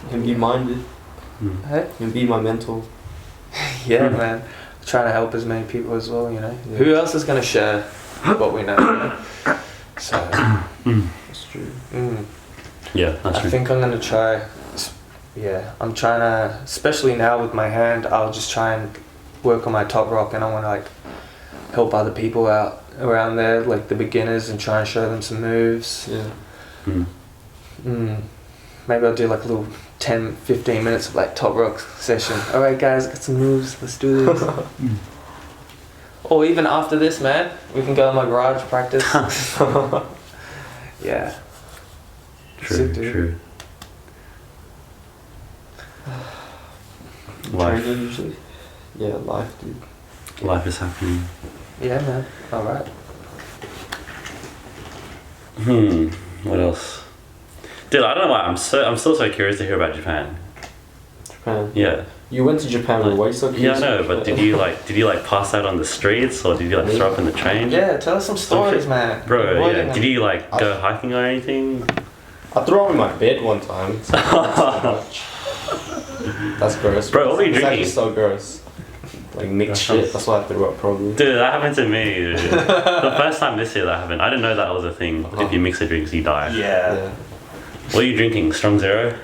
Speaker 3: Can be minded.
Speaker 1: Hey.
Speaker 3: Can be my mentor.
Speaker 1: Yeah, man. Trying to help as many people as well, you know. Who else is gonna share what we know. So
Speaker 3: That's true.
Speaker 2: Yeah, that's
Speaker 1: I
Speaker 2: true.
Speaker 1: think I'm gonna try. Yeah, I'm trying to, especially now with my hand. I'll just try and work on my top rock, and I want to like help other people out around there, like the beginners, and try and show them some moves.
Speaker 3: Yeah.
Speaker 1: Maybe I'll do like a little 10-15 minutes of like top rock session. Alright guys, got some moves, let's do this. Or even after this, man, we can go in my garage, practice. Yeah.
Speaker 2: True,
Speaker 1: Sick, dude.
Speaker 2: true. Life,
Speaker 3: Training usually. Yeah, life, dude.
Speaker 2: life is happening.
Speaker 1: Yeah, man. Alright.
Speaker 2: What else? Dude, I don't know why. I'm still so curious to hear about Japan.
Speaker 3: Japan.
Speaker 2: Yeah.
Speaker 3: You went to Japan, but why are you so
Speaker 2: Yeah, I
Speaker 3: curious?
Speaker 2: know, but did you like pass out on the streets, or did you like throw up in the train?
Speaker 1: Yeah, tell us some stories,
Speaker 2: shit.
Speaker 1: man.
Speaker 2: Bro,
Speaker 1: Avoiding
Speaker 2: yeah.
Speaker 1: them.
Speaker 2: Did you like go hiking or anything?
Speaker 3: I threw up in my bed one time. So that's gross.
Speaker 2: Bro, what were you
Speaker 3: It's
Speaker 2: drinking?
Speaker 3: actually so gross. Like mixed shit. That's why I threw up probably.
Speaker 2: Dude, that happened to me. Dude. The first time this year that happened. I didn't know that was a thing. If you mix the drinks, you die.
Speaker 1: Yeah.
Speaker 2: What are you drinking? Strong Zero?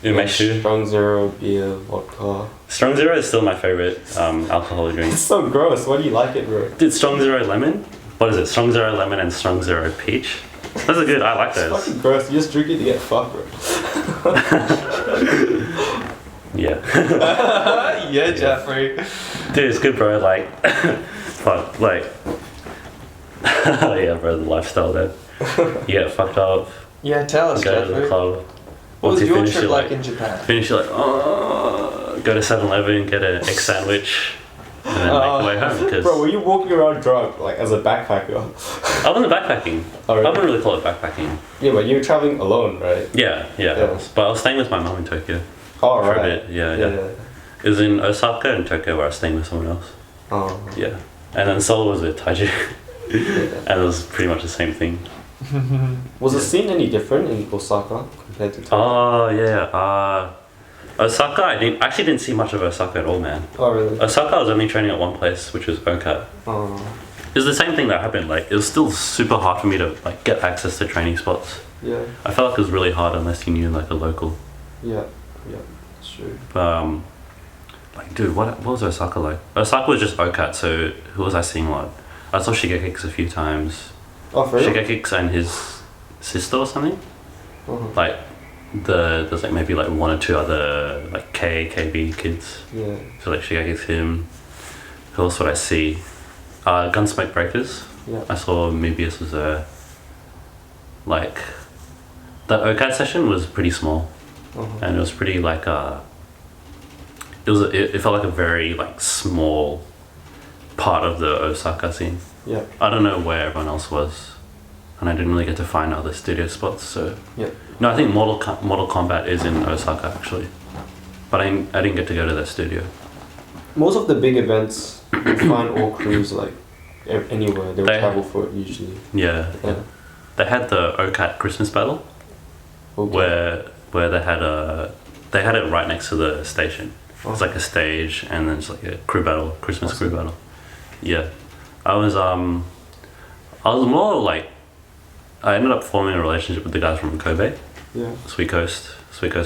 Speaker 2: Umeshu?
Speaker 3: Strong Zero, beer, vodka.
Speaker 2: Strong Zero is still my favorite alcoholic drink.
Speaker 3: It's so gross. Why do you like it, bro?
Speaker 2: Dude, Strong Zero Lemon? What is it? Strong Zero Lemon and Strong Zero Peach? Those are good. I like
Speaker 3: It's
Speaker 2: those.
Speaker 3: fucking gross. You just drink it to get fucked, bro.
Speaker 2: Yeah.
Speaker 1: Yeah, Jeffrey.
Speaker 2: Dude, it's good, bro. Like, fuck, like, yeah, bro, the lifestyle there. You get fucked up,
Speaker 1: Yeah, tell us,
Speaker 2: go to the
Speaker 1: Jeffrey.
Speaker 2: club.
Speaker 1: What
Speaker 2: Once
Speaker 1: was
Speaker 2: you
Speaker 1: your
Speaker 2: finish,
Speaker 1: trip
Speaker 2: you're
Speaker 1: like in Japan?
Speaker 2: finish, you're like, oh, go to 7-Eleven, get an egg sandwich, and then make your way home. Because
Speaker 3: Bro, were you walking around drunk, like as a backpacker?
Speaker 2: I wasn't backpacking.
Speaker 3: Oh, really?
Speaker 2: I wouldn't really call it backpacking.
Speaker 3: Yeah, but you were traveling alone, right?
Speaker 2: Yeah.
Speaker 3: Yeah.
Speaker 2: But I was staying with my mum in Tokyo
Speaker 3: Oh,
Speaker 2: for
Speaker 3: right.
Speaker 2: a bit. Yeah. It was in Osaka and Tokyo where I was staying with someone else.
Speaker 3: Oh.
Speaker 2: Yeah. And then Seoul was with Taiju.
Speaker 3: Yeah.
Speaker 2: And it was pretty much the same thing.
Speaker 3: Was the scene any different in Osaka compared to Tokyo?
Speaker 2: Oh yeah. Osaka, I actually didn't see much of Osaka at all, man.
Speaker 3: Oh, really?
Speaker 2: Osaka, I was only training at one place, which was OCAT.
Speaker 3: Oh.
Speaker 2: It was the same thing that happened. Like, it was still super hard for me to like get access to training spots.
Speaker 3: Yeah.
Speaker 2: I felt like it was really hard unless you knew like a local.
Speaker 3: Yeah. Yeah. That's true.
Speaker 2: But like, dude, what was Osaka like? Osaka was just OCAT, so who was I seeing a lot? I saw Shigekix a few times.
Speaker 3: Oh, for real?
Speaker 2: Shigekix and his sister or something.
Speaker 3: Uh-huh.
Speaker 2: Like, there's like maybe like one or two other like KB kids.
Speaker 3: Yeah.
Speaker 2: So like Shigekix, him. Who else would I see? Gunsmoke Breakers.
Speaker 3: Yeah.
Speaker 2: I saw Mobius was there. Like, the OCAD session was pretty small,
Speaker 3: Uh-huh.
Speaker 2: and it was pretty like it felt like a very like small part of the Osaka scene.
Speaker 3: Yeah.
Speaker 2: I don't know where everyone else was, and I didn't really get to find other studio spots. So
Speaker 3: Yeah.
Speaker 2: no, I think Mortal Kombat is in Osaka actually, but I didn't get to go to that studio.
Speaker 3: Most of the big events, you find all crews like anywhere. They would
Speaker 2: They-
Speaker 3: travel for it usually.
Speaker 2: Yeah,
Speaker 3: Yeah.
Speaker 2: they had the OCAT Christmas battle
Speaker 3: Okay.
Speaker 2: where they had it right next to the station. It's like a stage, and then it's like a crew battle, Christmas crew battle. Yeah, I was more like, I ended up forming a relationship with the guys from Kobe,
Speaker 3: Yeah.
Speaker 2: Sweet Coast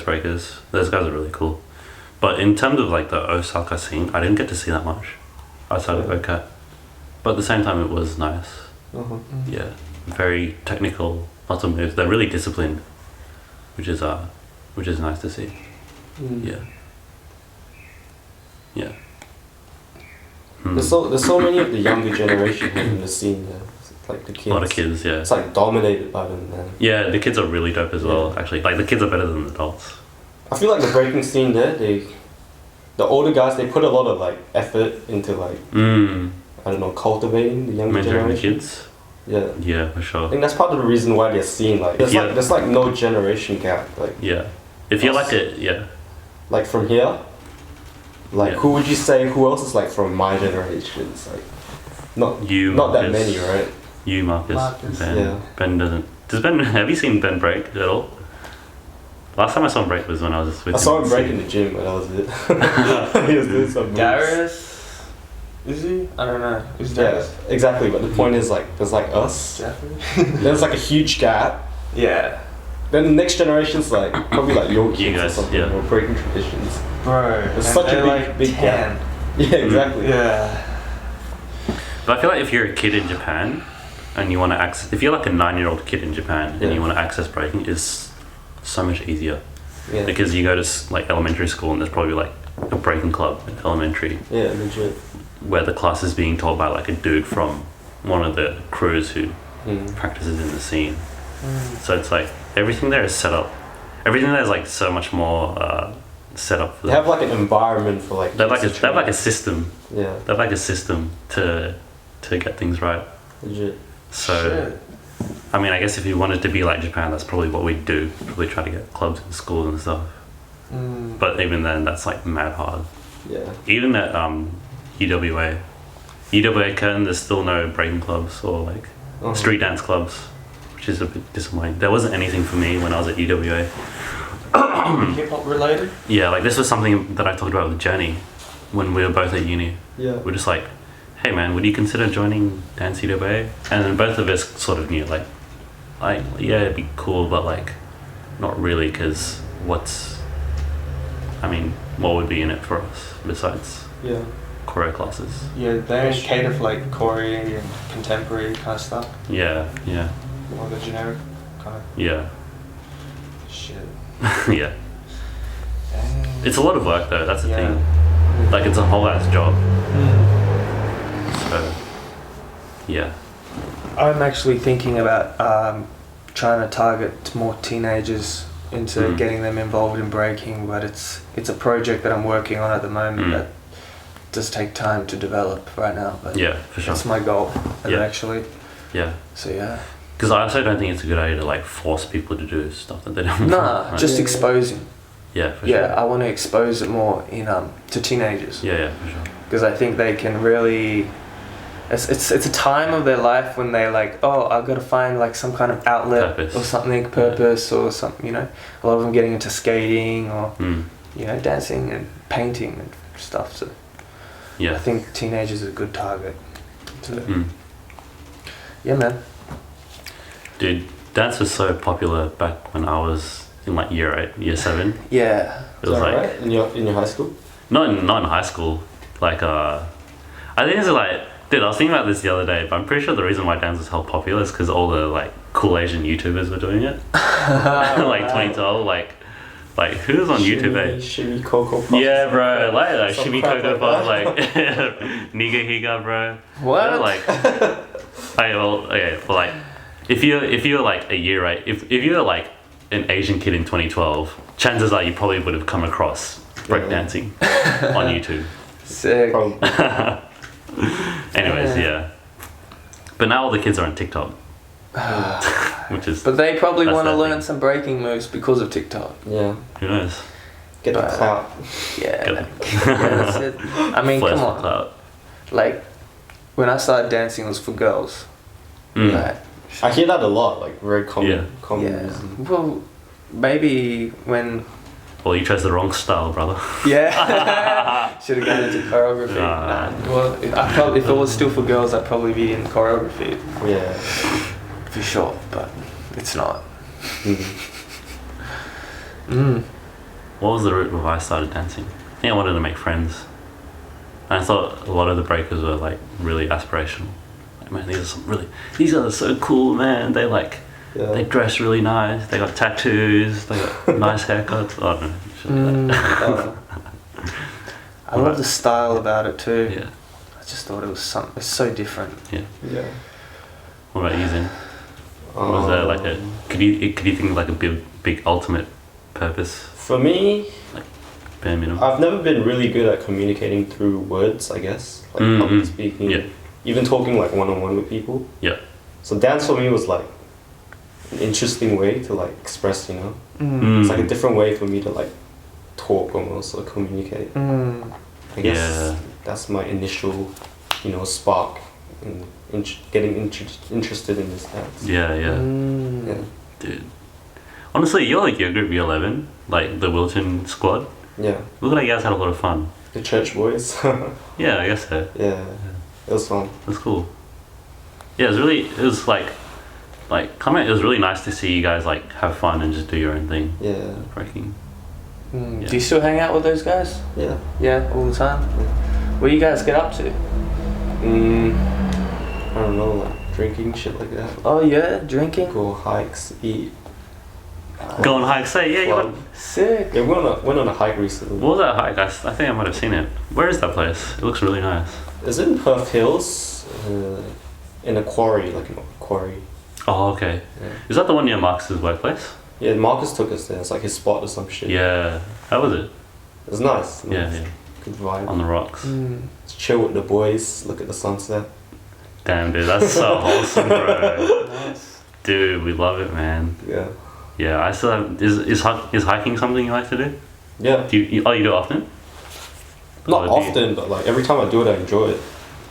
Speaker 2: Breakers. Those guys are really cool. But in terms of like the Osaka scene, I didn't get to see that much outside of OCAT. But at the same time, it was nice.
Speaker 3: Uh-huh.
Speaker 2: Yeah, very technical, lots of moves. They're really disciplined, which is nice to see.
Speaker 3: Mm.
Speaker 2: Yeah. Yeah.
Speaker 3: There's so many of the younger generation here in the scene there. It's like the kids.
Speaker 2: A lot of kids, yeah.
Speaker 3: It's like dominated by them, man.
Speaker 2: Yeah, the kids are really dope as well, actually. Like, the kids are better than the adults.
Speaker 3: I feel like the breaking scene there, the older guys, they put a lot of like effort into like I don't know, cultivating the younger
Speaker 2: Mentoring the
Speaker 3: generation.
Speaker 2: kids.
Speaker 3: Yeah.
Speaker 2: Yeah, for
Speaker 3: I
Speaker 2: sure.
Speaker 3: think that's part of the reason why they're seen like there's like no generation gap. Like
Speaker 2: Yeah. If you're like a, yeah.
Speaker 3: like from here, like
Speaker 2: Yeah.
Speaker 3: who would you say who else is like from my generation? It's like not
Speaker 2: You,
Speaker 3: not that
Speaker 2: Marcus.
Speaker 3: many, right?
Speaker 2: You, Marcus. Ben.
Speaker 3: Yeah.
Speaker 2: Ben doesn't. Does Ben, have you seen Ben break at all? Last time I saw him break was when I was with
Speaker 3: I saw him break in
Speaker 2: singing.
Speaker 3: the gym, and that was it. He was doing something.
Speaker 1: Darius. Is he? I don't know. Who's
Speaker 3: Yeah,
Speaker 1: Daz?
Speaker 3: exactly. But the point is, like, there's like us. There's like a huge gap.
Speaker 1: Yeah.
Speaker 3: Then the next generation's like probably like your kids or
Speaker 2: guys,
Speaker 3: something,
Speaker 2: yeah.
Speaker 3: or breaking traditions.
Speaker 1: Bro.
Speaker 3: It's such a big gap. Yeah, exactly.
Speaker 1: Yeah.
Speaker 2: But I feel like if you're a kid in Japan and you want to access, if you're like a 9-year-old kid in Japan and you want to access breaking, it's so much easier.
Speaker 3: Yeah.
Speaker 2: Because you go to like elementary school and there's probably like a breaking club in elementary.
Speaker 3: Yeah, legit.
Speaker 2: Where the class is being taught by like a dude from one of the crews who practices in the scene. So it's like everything there is set up. Everything there is like so much more set up. For
Speaker 3: they have like an environment for like.
Speaker 2: They have like a system.
Speaker 3: Yeah.
Speaker 2: They have like a system to get things right.
Speaker 3: Legit.
Speaker 2: So, I mean, I guess if you wanted to be like Japan, that's probably what we'd do. Probably try to get clubs in schools and stuff. But even then, that's like mad hard.
Speaker 3: Yeah.
Speaker 2: Even at UWA Curtin, there's still no breaking clubs or like street dance clubs, which is a bit disappointing. There wasn't anything for me when I was at UWA.
Speaker 1: Hip hop related?
Speaker 2: Yeah, like this was something that I talked about with Jenny when we were both at uni.
Speaker 3: Yeah.
Speaker 2: We're just like, hey man, would you consider joining Dance UWA? And then both of us sort of knew like yeah, it'd be cool, but like not really, because what would be in it for us besides choreo classes?
Speaker 1: Yeah, they cater for like choreo and contemporary kind of stuff.
Speaker 2: Yeah.
Speaker 1: Or the generic kind of
Speaker 2: Yeah.
Speaker 1: shit.
Speaker 2: Yeah. It's a lot of work though, that's the
Speaker 1: Yeah.
Speaker 2: thing. Like it's a whole ass job. So, yeah.
Speaker 1: I'm actually thinking about trying to target more teenagers into getting them involved in breaking, but it's a project that I'm working on at the moment that does take time to develop right now. But
Speaker 2: Yeah, for sure.
Speaker 1: that's my goal eventually.
Speaker 2: Yeah.
Speaker 1: So yeah.
Speaker 2: Because I also don't think it's a good idea to like force people to do stuff that they don't
Speaker 1: Nah,
Speaker 2: want.
Speaker 1: just exposing.
Speaker 2: Yeah, for
Speaker 1: Yeah,
Speaker 2: sure.
Speaker 1: I want to expose it more in to teenagers.
Speaker 2: Yeah, for sure.
Speaker 1: Because I think they can really. It's a time of their life when they're like, oh, I've got to find like some kind of outlet
Speaker 2: Purpose.
Speaker 1: or something, or something, you know. A lot of them getting into skating or, you know, dancing and painting and stuff. So
Speaker 2: Yeah.
Speaker 1: I think teenagers are a good target. So, yeah, man.
Speaker 2: Dude, dance was so popular back when I was in like year 8, year 7.
Speaker 1: Yeah.
Speaker 2: It was like
Speaker 3: right? in your high school?
Speaker 2: not in high school. Like I think it's like, dude, I was thinking about this the other day, but I'm pretty sure the reason why dance was held popular is because all the like cool Asian YouTubers were doing it. Like 2012, like who was on YouTube? Eh?
Speaker 3: Shimmy Coco Puff.
Speaker 2: Yeah, bro, like
Speaker 3: Some
Speaker 2: Shimmy
Speaker 3: crap
Speaker 2: Coco
Speaker 3: like
Speaker 2: Puff,
Speaker 3: that.
Speaker 2: like Niga Higa, bro.
Speaker 1: What?
Speaker 2: They're like, like if you're like a year 8, if you're like an Asian kid in 2012, chances are you probably would have come across breakdancing on YouTube.
Speaker 1: Sick.
Speaker 2: Anyways, yeah. But now all the kids are on TikTok. Which is,
Speaker 1: But they probably
Speaker 2: that's
Speaker 1: want to
Speaker 2: their
Speaker 1: learn
Speaker 2: thing.
Speaker 1: some breaking moves because of TikTok.
Speaker 3: Yeah.
Speaker 2: Who knows?
Speaker 3: Get the clout.
Speaker 1: Yeah.
Speaker 2: Get
Speaker 1: Yeah, that's it. I mean,
Speaker 2: Flash
Speaker 1: come
Speaker 2: for
Speaker 1: on.
Speaker 2: clout.
Speaker 1: Like, when I started dancing, it was for girls. Right?
Speaker 3: I hear that a lot, like very common.
Speaker 2: Yeah.
Speaker 3: Common
Speaker 1: Yeah.
Speaker 3: reason.
Speaker 1: Well, maybe when.
Speaker 2: Well, you chose the wrong style, brother.
Speaker 1: Yeah. Should have gone into choreography.
Speaker 2: Nah.
Speaker 1: Well, if it was still for girls, I'd probably be in choreography
Speaker 3: Yeah.
Speaker 1: for sure. But it's not.
Speaker 2: What was the route where I started dancing? I think I wanted to make friends. And I thought a lot of the breakers were like really aspirational. Like, man, these guys are so cool, man. They like, they dress really nice. They got tattoos. They got nice haircuts. I don't know. Shit like that.
Speaker 1: I love the style about it too.
Speaker 2: Yeah.
Speaker 1: I just thought it was it's so different.
Speaker 2: Yeah.
Speaker 3: Yeah.
Speaker 2: What about you, Zen? Was there like a could you think of like a big ultimate purpose?
Speaker 3: For me,
Speaker 2: Bare minimum.
Speaker 3: I've never been really good at communicating through words, I guess. Like public speaking.
Speaker 2: Yeah.
Speaker 3: Even talking like one-on-one with people.
Speaker 2: Yeah.
Speaker 3: So dance for me was like an interesting way to like express, you know.
Speaker 2: Mm.
Speaker 3: It's like a different way for me to like talk almost or communicate. I guess that's my initial, you know, spark in getting interested in this dance.
Speaker 2: Yeah.
Speaker 3: Yeah.
Speaker 2: Dude. Honestly, you're like your group year 11, like the Wilton squad.
Speaker 3: Yeah.
Speaker 2: Look like you guys had a lot of fun.
Speaker 3: The church boys.
Speaker 2: Yeah, I guess so.
Speaker 3: Yeah, it was fun.
Speaker 2: That's cool. Yeah, it was like it was really nice to see you guys like have fun and just do your own thing.
Speaker 3: Yeah.
Speaker 2: Breaking. Yeah.
Speaker 1: Do you still hang out with those guys?
Speaker 3: Yeah.
Speaker 1: Yeah, all the time?
Speaker 3: Yeah.
Speaker 1: What do you guys get up to?
Speaker 3: I don't know, like drinking, shit like that.
Speaker 1: Oh yeah, drinking?
Speaker 3: Go hikes, eat.
Speaker 2: Go on hikes, say, yeah, you
Speaker 3: Club.
Speaker 2: went.
Speaker 1: Sick.
Speaker 3: Yeah, we went on a hike recently.
Speaker 2: What was that hike? I think I might have seen it. Where is that place? It looks really nice.
Speaker 3: It's in Perth Hills, in a quarry, like a quarry.
Speaker 2: Oh, okay.
Speaker 3: Yeah.
Speaker 2: Is that the one near Marcus's workplace?
Speaker 3: Yeah, Marcus took us there. It's like his spot or some shit.
Speaker 2: Yeah. How was it?
Speaker 3: It's nice.
Speaker 2: Yeah, yeah.
Speaker 3: Good vibe.
Speaker 2: On the rocks.
Speaker 3: Just chill with the boys, look at the sunset.
Speaker 2: Damn, dude, that's so wholesome, bro.
Speaker 1: Nice.
Speaker 2: Dude, we love it, man.
Speaker 3: Yeah.
Speaker 2: Yeah, I still have. Is hiking something you like to do?
Speaker 3: Yeah.
Speaker 2: Do you do it often?
Speaker 3: Not
Speaker 2: Or do you-
Speaker 3: often, but like every time I do it, I enjoy it.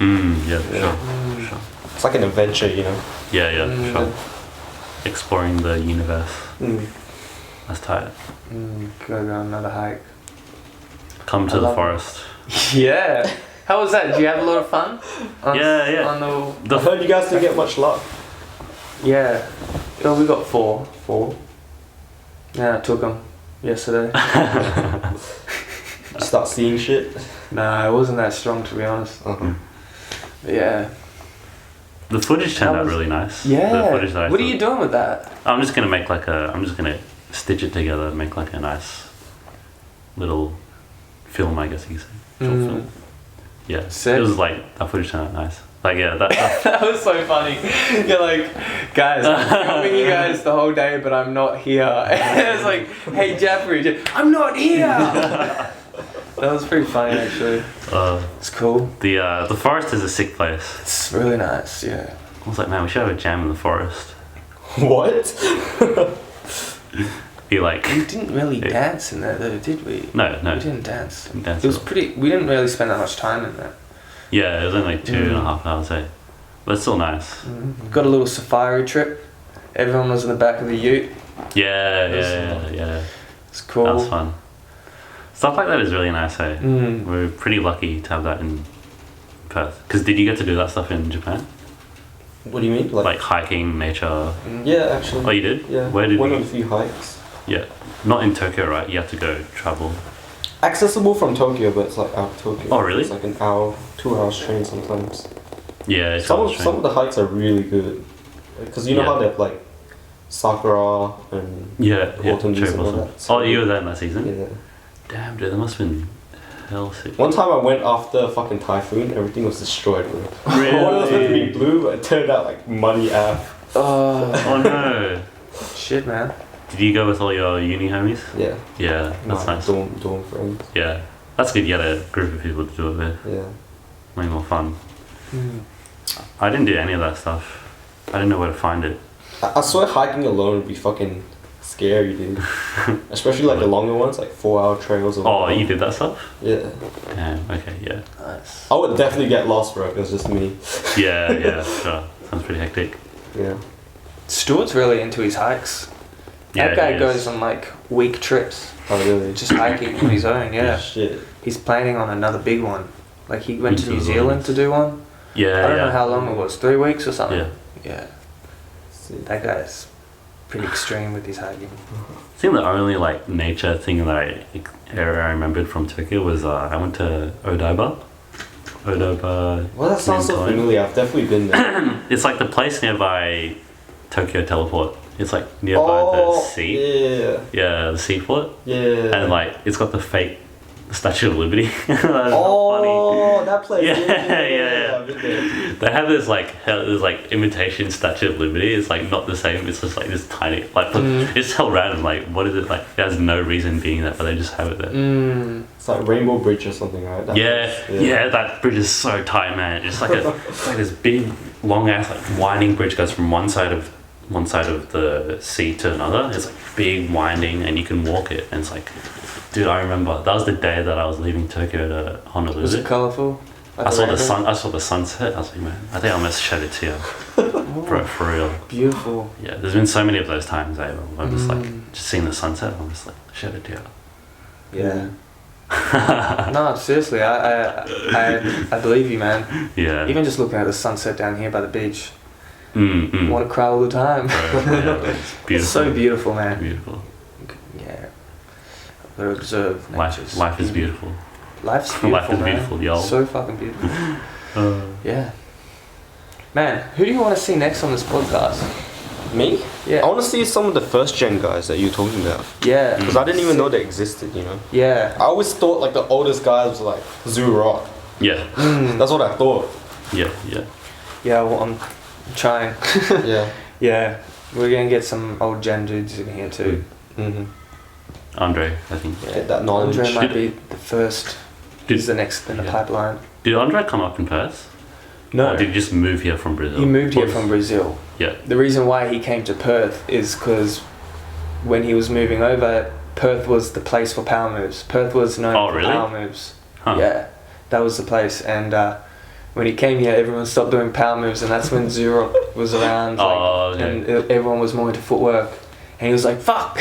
Speaker 2: Yeah, for
Speaker 3: Yeah.
Speaker 2: sure. For sure.
Speaker 3: It's like an adventure, you know.
Speaker 2: Yeah, yeah, for sure. Exploring the universe. That's tight.
Speaker 1: Go on another hike.
Speaker 2: Come to
Speaker 1: I
Speaker 2: the
Speaker 1: love it.
Speaker 2: forest.
Speaker 1: Yeah. How was that? Did you have a lot of fun?
Speaker 2: Yeah, yeah.
Speaker 1: On the
Speaker 3: I heard you guys didn't get much luck.
Speaker 1: yeah. Oh, we got 4.
Speaker 3: 4.
Speaker 1: Yeah, I took them yesterday.
Speaker 3: Start seeing shit.
Speaker 1: Nah, it wasn't that strong to be honest.
Speaker 3: Uh-huh.
Speaker 1: But yeah.
Speaker 2: The footage turned
Speaker 1: That
Speaker 2: out
Speaker 1: was-
Speaker 2: really nice.
Speaker 1: Yeah.
Speaker 2: The footage that I
Speaker 1: What are
Speaker 2: took.
Speaker 1: you doing with that?
Speaker 2: I'm just gonna make I'm just gonna stitch it together and make like a nice little film, I guess you could say. Short film. Yeah.
Speaker 1: Sick.
Speaker 2: It was like that footage turned out nice. Like yeah, that
Speaker 1: That was so funny. You're like, guys, I'm filming you guys the whole day, but I'm not here. And it's like, hey Jeffrey, I'm not here. That was pretty funny actually. It's cool.
Speaker 2: the forest is a sick place.
Speaker 1: It's really nice, yeah.
Speaker 2: I was like, man, we should have a jam in the forest.
Speaker 3: What?
Speaker 2: Be like,
Speaker 1: We didn't really
Speaker 2: Yeah.
Speaker 1: dance in there though, did we?
Speaker 2: no,
Speaker 1: We didn't dance.
Speaker 2: Didn't dance
Speaker 1: It was
Speaker 2: at all.
Speaker 1: pretty. We didn't really spend that much time in there.
Speaker 2: Yeah, it was only like 2.5 hours, eh? But it's still nice.
Speaker 1: Got a little safari trip. Everyone was in the back of the ute.
Speaker 2: Yeah,
Speaker 1: That's-
Speaker 2: yeah.
Speaker 1: It's cool.
Speaker 2: That was fun. Stuff like that is really nice, eh?
Speaker 1: Mm.
Speaker 2: We're pretty lucky to have that in Perth. Because did you get to do that stuff in Japan?
Speaker 3: What do you mean?
Speaker 2: Like hiking, nature?
Speaker 3: Yeah, actually.
Speaker 2: Oh, you did?
Speaker 3: Yeah.
Speaker 2: Where did
Speaker 3: Went
Speaker 2: you?
Speaker 3: on a few hikes.
Speaker 2: Yeah. Not in Tokyo, right? You have to go travel.
Speaker 3: Accessible from Tokyo, but it's like out of Tokyo.
Speaker 2: Oh, really?
Speaker 3: It's like an hour, 2 hours train sometimes.
Speaker 2: Yeah, it's
Speaker 3: Some
Speaker 2: on
Speaker 3: of,
Speaker 2: the train.
Speaker 3: some of the hikes are really good. Because you know
Speaker 2: Yeah.
Speaker 3: how they have like sakura and
Speaker 2: Yeah,
Speaker 3: autumn leaves
Speaker 2: cherry
Speaker 3: and all
Speaker 2: blossom.
Speaker 3: that.
Speaker 2: Oh, you were there in that season?
Speaker 3: Yeah.
Speaker 2: Damn, dude, that must have been hell sick.
Speaker 3: One time I went after a fucking typhoon, everything was destroyed, bro.
Speaker 2: Really?
Speaker 3: One was meant to be blue, but it turned out like muddy af.
Speaker 1: Oh,
Speaker 2: Oh no.
Speaker 1: shit, man.
Speaker 2: Did you go with all your uni homies?
Speaker 3: Yeah.
Speaker 2: Yeah, that's
Speaker 3: My
Speaker 2: nice.
Speaker 3: dorm friends.
Speaker 2: Yeah. That's good, you had a group of people to do it with.
Speaker 3: Yeah.
Speaker 2: Way more fun.
Speaker 1: Mm.
Speaker 2: I didn't do any of that stuff. I didn't know where to find it.
Speaker 3: I swear hiking alone would be fucking scary, dude. Especially like the longer ones, like 4-hour trails or
Speaker 2: Oh,
Speaker 3: whatever.
Speaker 2: you did that stuff?
Speaker 3: Yeah.
Speaker 2: Damn, okay, yeah.
Speaker 1: Nice.
Speaker 3: I would definitely get lost, bro, if it was just me.
Speaker 2: Yeah, sure. Sounds pretty hectic.
Speaker 3: Yeah.
Speaker 1: Stuart's really into his hikes.
Speaker 2: Yeah,
Speaker 1: That guy
Speaker 2: he
Speaker 1: goes
Speaker 2: is.
Speaker 1: on like week trips,
Speaker 3: Oh, really?
Speaker 1: just hiking on his own. Yeah.
Speaker 3: Shit.
Speaker 1: He's planning on another big one. Like he went to
Speaker 2: Into
Speaker 1: New
Speaker 2: the
Speaker 1: Zealand
Speaker 2: wilderness.
Speaker 1: to do one.
Speaker 2: Yeah,
Speaker 1: I don't know how long it was. 3 weeks or something.
Speaker 2: Yeah.
Speaker 1: Yeah.
Speaker 3: Sick.
Speaker 1: That guy's pretty extreme with his hiking.
Speaker 2: I think the only like nature thing that I remembered from Tokyo was I went to Odaiba.
Speaker 3: Well, that sounds so
Speaker 2: Main
Speaker 3: familiar. I've definitely been there.
Speaker 2: It's like the place nearby Tokyo Teleport. It's like nearby the sea.
Speaker 3: Yeah.
Speaker 2: Yeah, the seaport.
Speaker 3: Yeah.
Speaker 2: And like it's got the fake Statue of Liberty. That's funny.
Speaker 3: Oh, that place.
Speaker 2: Yeah.
Speaker 3: I've been there.
Speaker 2: They have this like imitation Statue of Liberty. It's like not the same. It's just like this tiny like it's hell random. Like what is it like? It has no reason being there, but they just have it there.
Speaker 3: It's like Rainbow Bridge or something, right? That
Speaker 2: Yeah,
Speaker 3: place.
Speaker 2: yeah, that bridge is so tight, man. It's like it's like this big, long ass, like winding bridge goes from one side of the sea to another. It's like big, winding, and you can walk it. And it's like, dude, I remember that was the day that I was leaving Tokyo to Honolulu.
Speaker 1: Was it colourful?
Speaker 2: I saw the sunset. I was like, man, I think I almost shed a tear, bro, for real.
Speaker 1: Beautiful.
Speaker 2: Yeah, there's been so many of those times. I'm just like, just seeing the sunset. I'm just like, shed a tear.
Speaker 1: Yeah. No, seriously, I believe you, man.
Speaker 2: Yeah.
Speaker 1: Even just looking at the sunset down here by the beach,
Speaker 2: Mm.
Speaker 1: want to cry all the time.
Speaker 2: Yeah, it's beautiful.
Speaker 1: It's so beautiful, man.
Speaker 2: Beautiful.
Speaker 1: Yeah. Gotta observe nature's
Speaker 2: Life is
Speaker 1: beauty.
Speaker 2: beautiful.
Speaker 1: Life's beautiful,
Speaker 2: Life is
Speaker 1: man.
Speaker 2: beautiful, y'all.
Speaker 1: So fucking beautiful. Yeah. Man, who do you want to see next on this podcast?
Speaker 3: Me?
Speaker 1: Yeah.
Speaker 3: I want to see some of the first gen guys that you're talking about.
Speaker 1: Yeah.
Speaker 3: Because I didn't even know they existed, you know?
Speaker 1: Yeah.
Speaker 3: I always thought like the oldest guys were like Zoo Rock.
Speaker 2: Yeah.
Speaker 3: That's what I thought.
Speaker 2: Yeah. Yeah.
Speaker 1: Yeah, well, I'm trying.
Speaker 3: Yeah.
Speaker 1: Yeah. We're gonna get some old gen dudes in here too.
Speaker 3: Mm-hmm.
Speaker 2: Andre, I think.
Speaker 1: Yeah.
Speaker 3: Get that knowledge.
Speaker 1: Andre might
Speaker 2: Did-
Speaker 1: be the first.
Speaker 2: Did-
Speaker 1: He's the next in the
Speaker 2: yeah.
Speaker 1: pipeline.
Speaker 2: Did Andre come up in Perth?
Speaker 1: No.
Speaker 2: Or did he just move here from Brazil?
Speaker 1: He moved here from Brazil.
Speaker 2: Yeah.
Speaker 1: The reason why he came to Perth is because when he was moving over, Perth was the place for power moves. Perth was known
Speaker 2: Oh,
Speaker 1: for
Speaker 2: really?
Speaker 1: power moves.
Speaker 2: Huh.
Speaker 1: Yeah, that was the place. And when he came here, everyone stopped doing power moves, and that's when Zero was around. Like,
Speaker 2: Oh, okay.
Speaker 1: And everyone was more into footwork. And he was like, "Fuck!"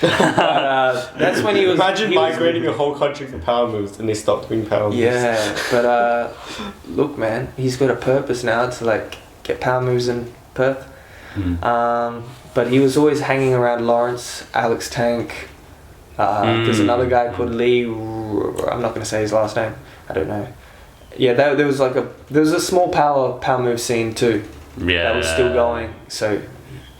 Speaker 1: But that's when he was.
Speaker 3: Imagine
Speaker 1: he was-
Speaker 3: migrating a whole country for power moves and they stopped doing power moves.
Speaker 1: Yeah, but look, man, he's got a purpose now to like get power moves in Perth.
Speaker 2: Mm.
Speaker 1: But he was always hanging around Lawrence, Alex Tank. There's another guy called Lee. I'm not going to say his last name. I don't know. Yeah, there was a small power move scene too.
Speaker 2: Yeah.
Speaker 1: That was still going. So,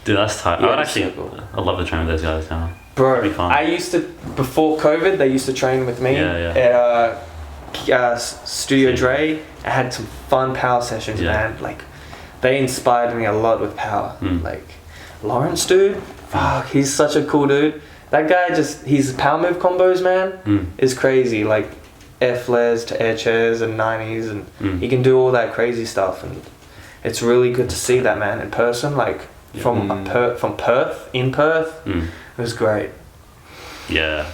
Speaker 2: Dude, that's tight.
Speaker 1: Yeah,
Speaker 2: I would
Speaker 1: it's
Speaker 2: actually.
Speaker 1: so cool.
Speaker 2: I'd love to train with those guys now.
Speaker 1: bro,
Speaker 2: Be fun.
Speaker 1: I used to before COVID. They used to train with me
Speaker 2: Yeah,
Speaker 1: at Studio Dre. I had some fun power sessions,
Speaker 2: Yeah.
Speaker 1: man. Like, they inspired me a lot with power.
Speaker 2: Mm.
Speaker 1: Like, Lawrence, dude. Fuck, he's such a cool dude. That guy his power move combos, man, is crazy. Like, air flares to air chairs and 90s, and he can do all that crazy stuff. And it's really good to see that, man, in person. Like, from Perth, in Perth, it was great.
Speaker 2: Yeah.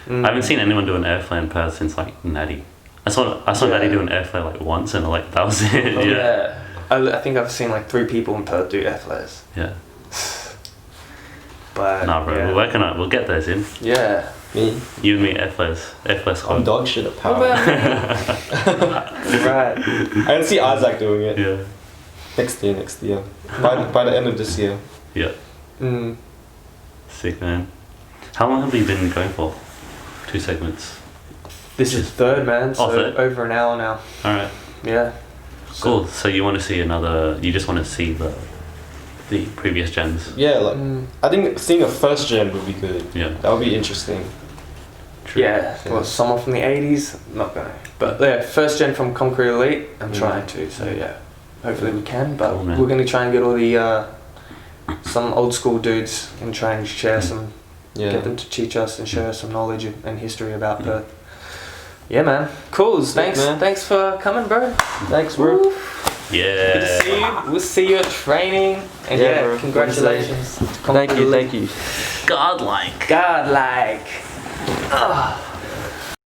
Speaker 2: I haven't seen anyone do an airflare in Perth since like Natty. I saw Natty do an airflare like once, and like that was it.
Speaker 1: Oh,
Speaker 2: yeah.
Speaker 1: I think I've seen like 3 people in Perth do air flares.
Speaker 2: Yeah.
Speaker 1: But
Speaker 2: Nah, bro.
Speaker 1: yeah.
Speaker 2: We're working on it. We'll get those in.
Speaker 1: Yeah.
Speaker 3: Me?
Speaker 2: You and me, airflares squad.
Speaker 3: I'm dog shit at
Speaker 1: What
Speaker 3: power.
Speaker 1: about me? Right.
Speaker 3: I can see Isaac doing it.
Speaker 2: Yeah.
Speaker 3: Next year. By the end of this year.
Speaker 2: Yeah.
Speaker 1: Mm.
Speaker 2: Sick, man. How long have we been going for? 2 segments.
Speaker 1: This is third, man. So
Speaker 2: third?
Speaker 1: over an hour now.
Speaker 2: All right.
Speaker 1: Yeah.
Speaker 2: Cool. So you want to see another? You just want to see the previous gens.
Speaker 3: Yeah, like I think seeing a first gen would be good.
Speaker 2: Yeah.
Speaker 3: That would be interesting.
Speaker 2: True.
Speaker 1: Yeah. Well, someone from the 80s, not gonna. But yeah, first gen from Concrete Elite, I'm trying to. So yeah, hopefully we can. But
Speaker 2: Cool, man.
Speaker 1: we're gonna try and get all the some old school dudes and try and share some.
Speaker 3: Yeah.
Speaker 1: Get them to teach us and share some knowledge and history about Perth. Yeah, man. Cool. Thanks.
Speaker 3: man.
Speaker 1: Thanks for coming, bro.
Speaker 3: Thanks, bro.
Speaker 1: Woo.
Speaker 2: Yeah.
Speaker 1: Good to see you. We'll see you at training. And
Speaker 3: Yeah,
Speaker 1: yeah,
Speaker 3: bro.
Speaker 1: congratulations.
Speaker 3: Thank you.
Speaker 2: Godlike.
Speaker 1: God, like.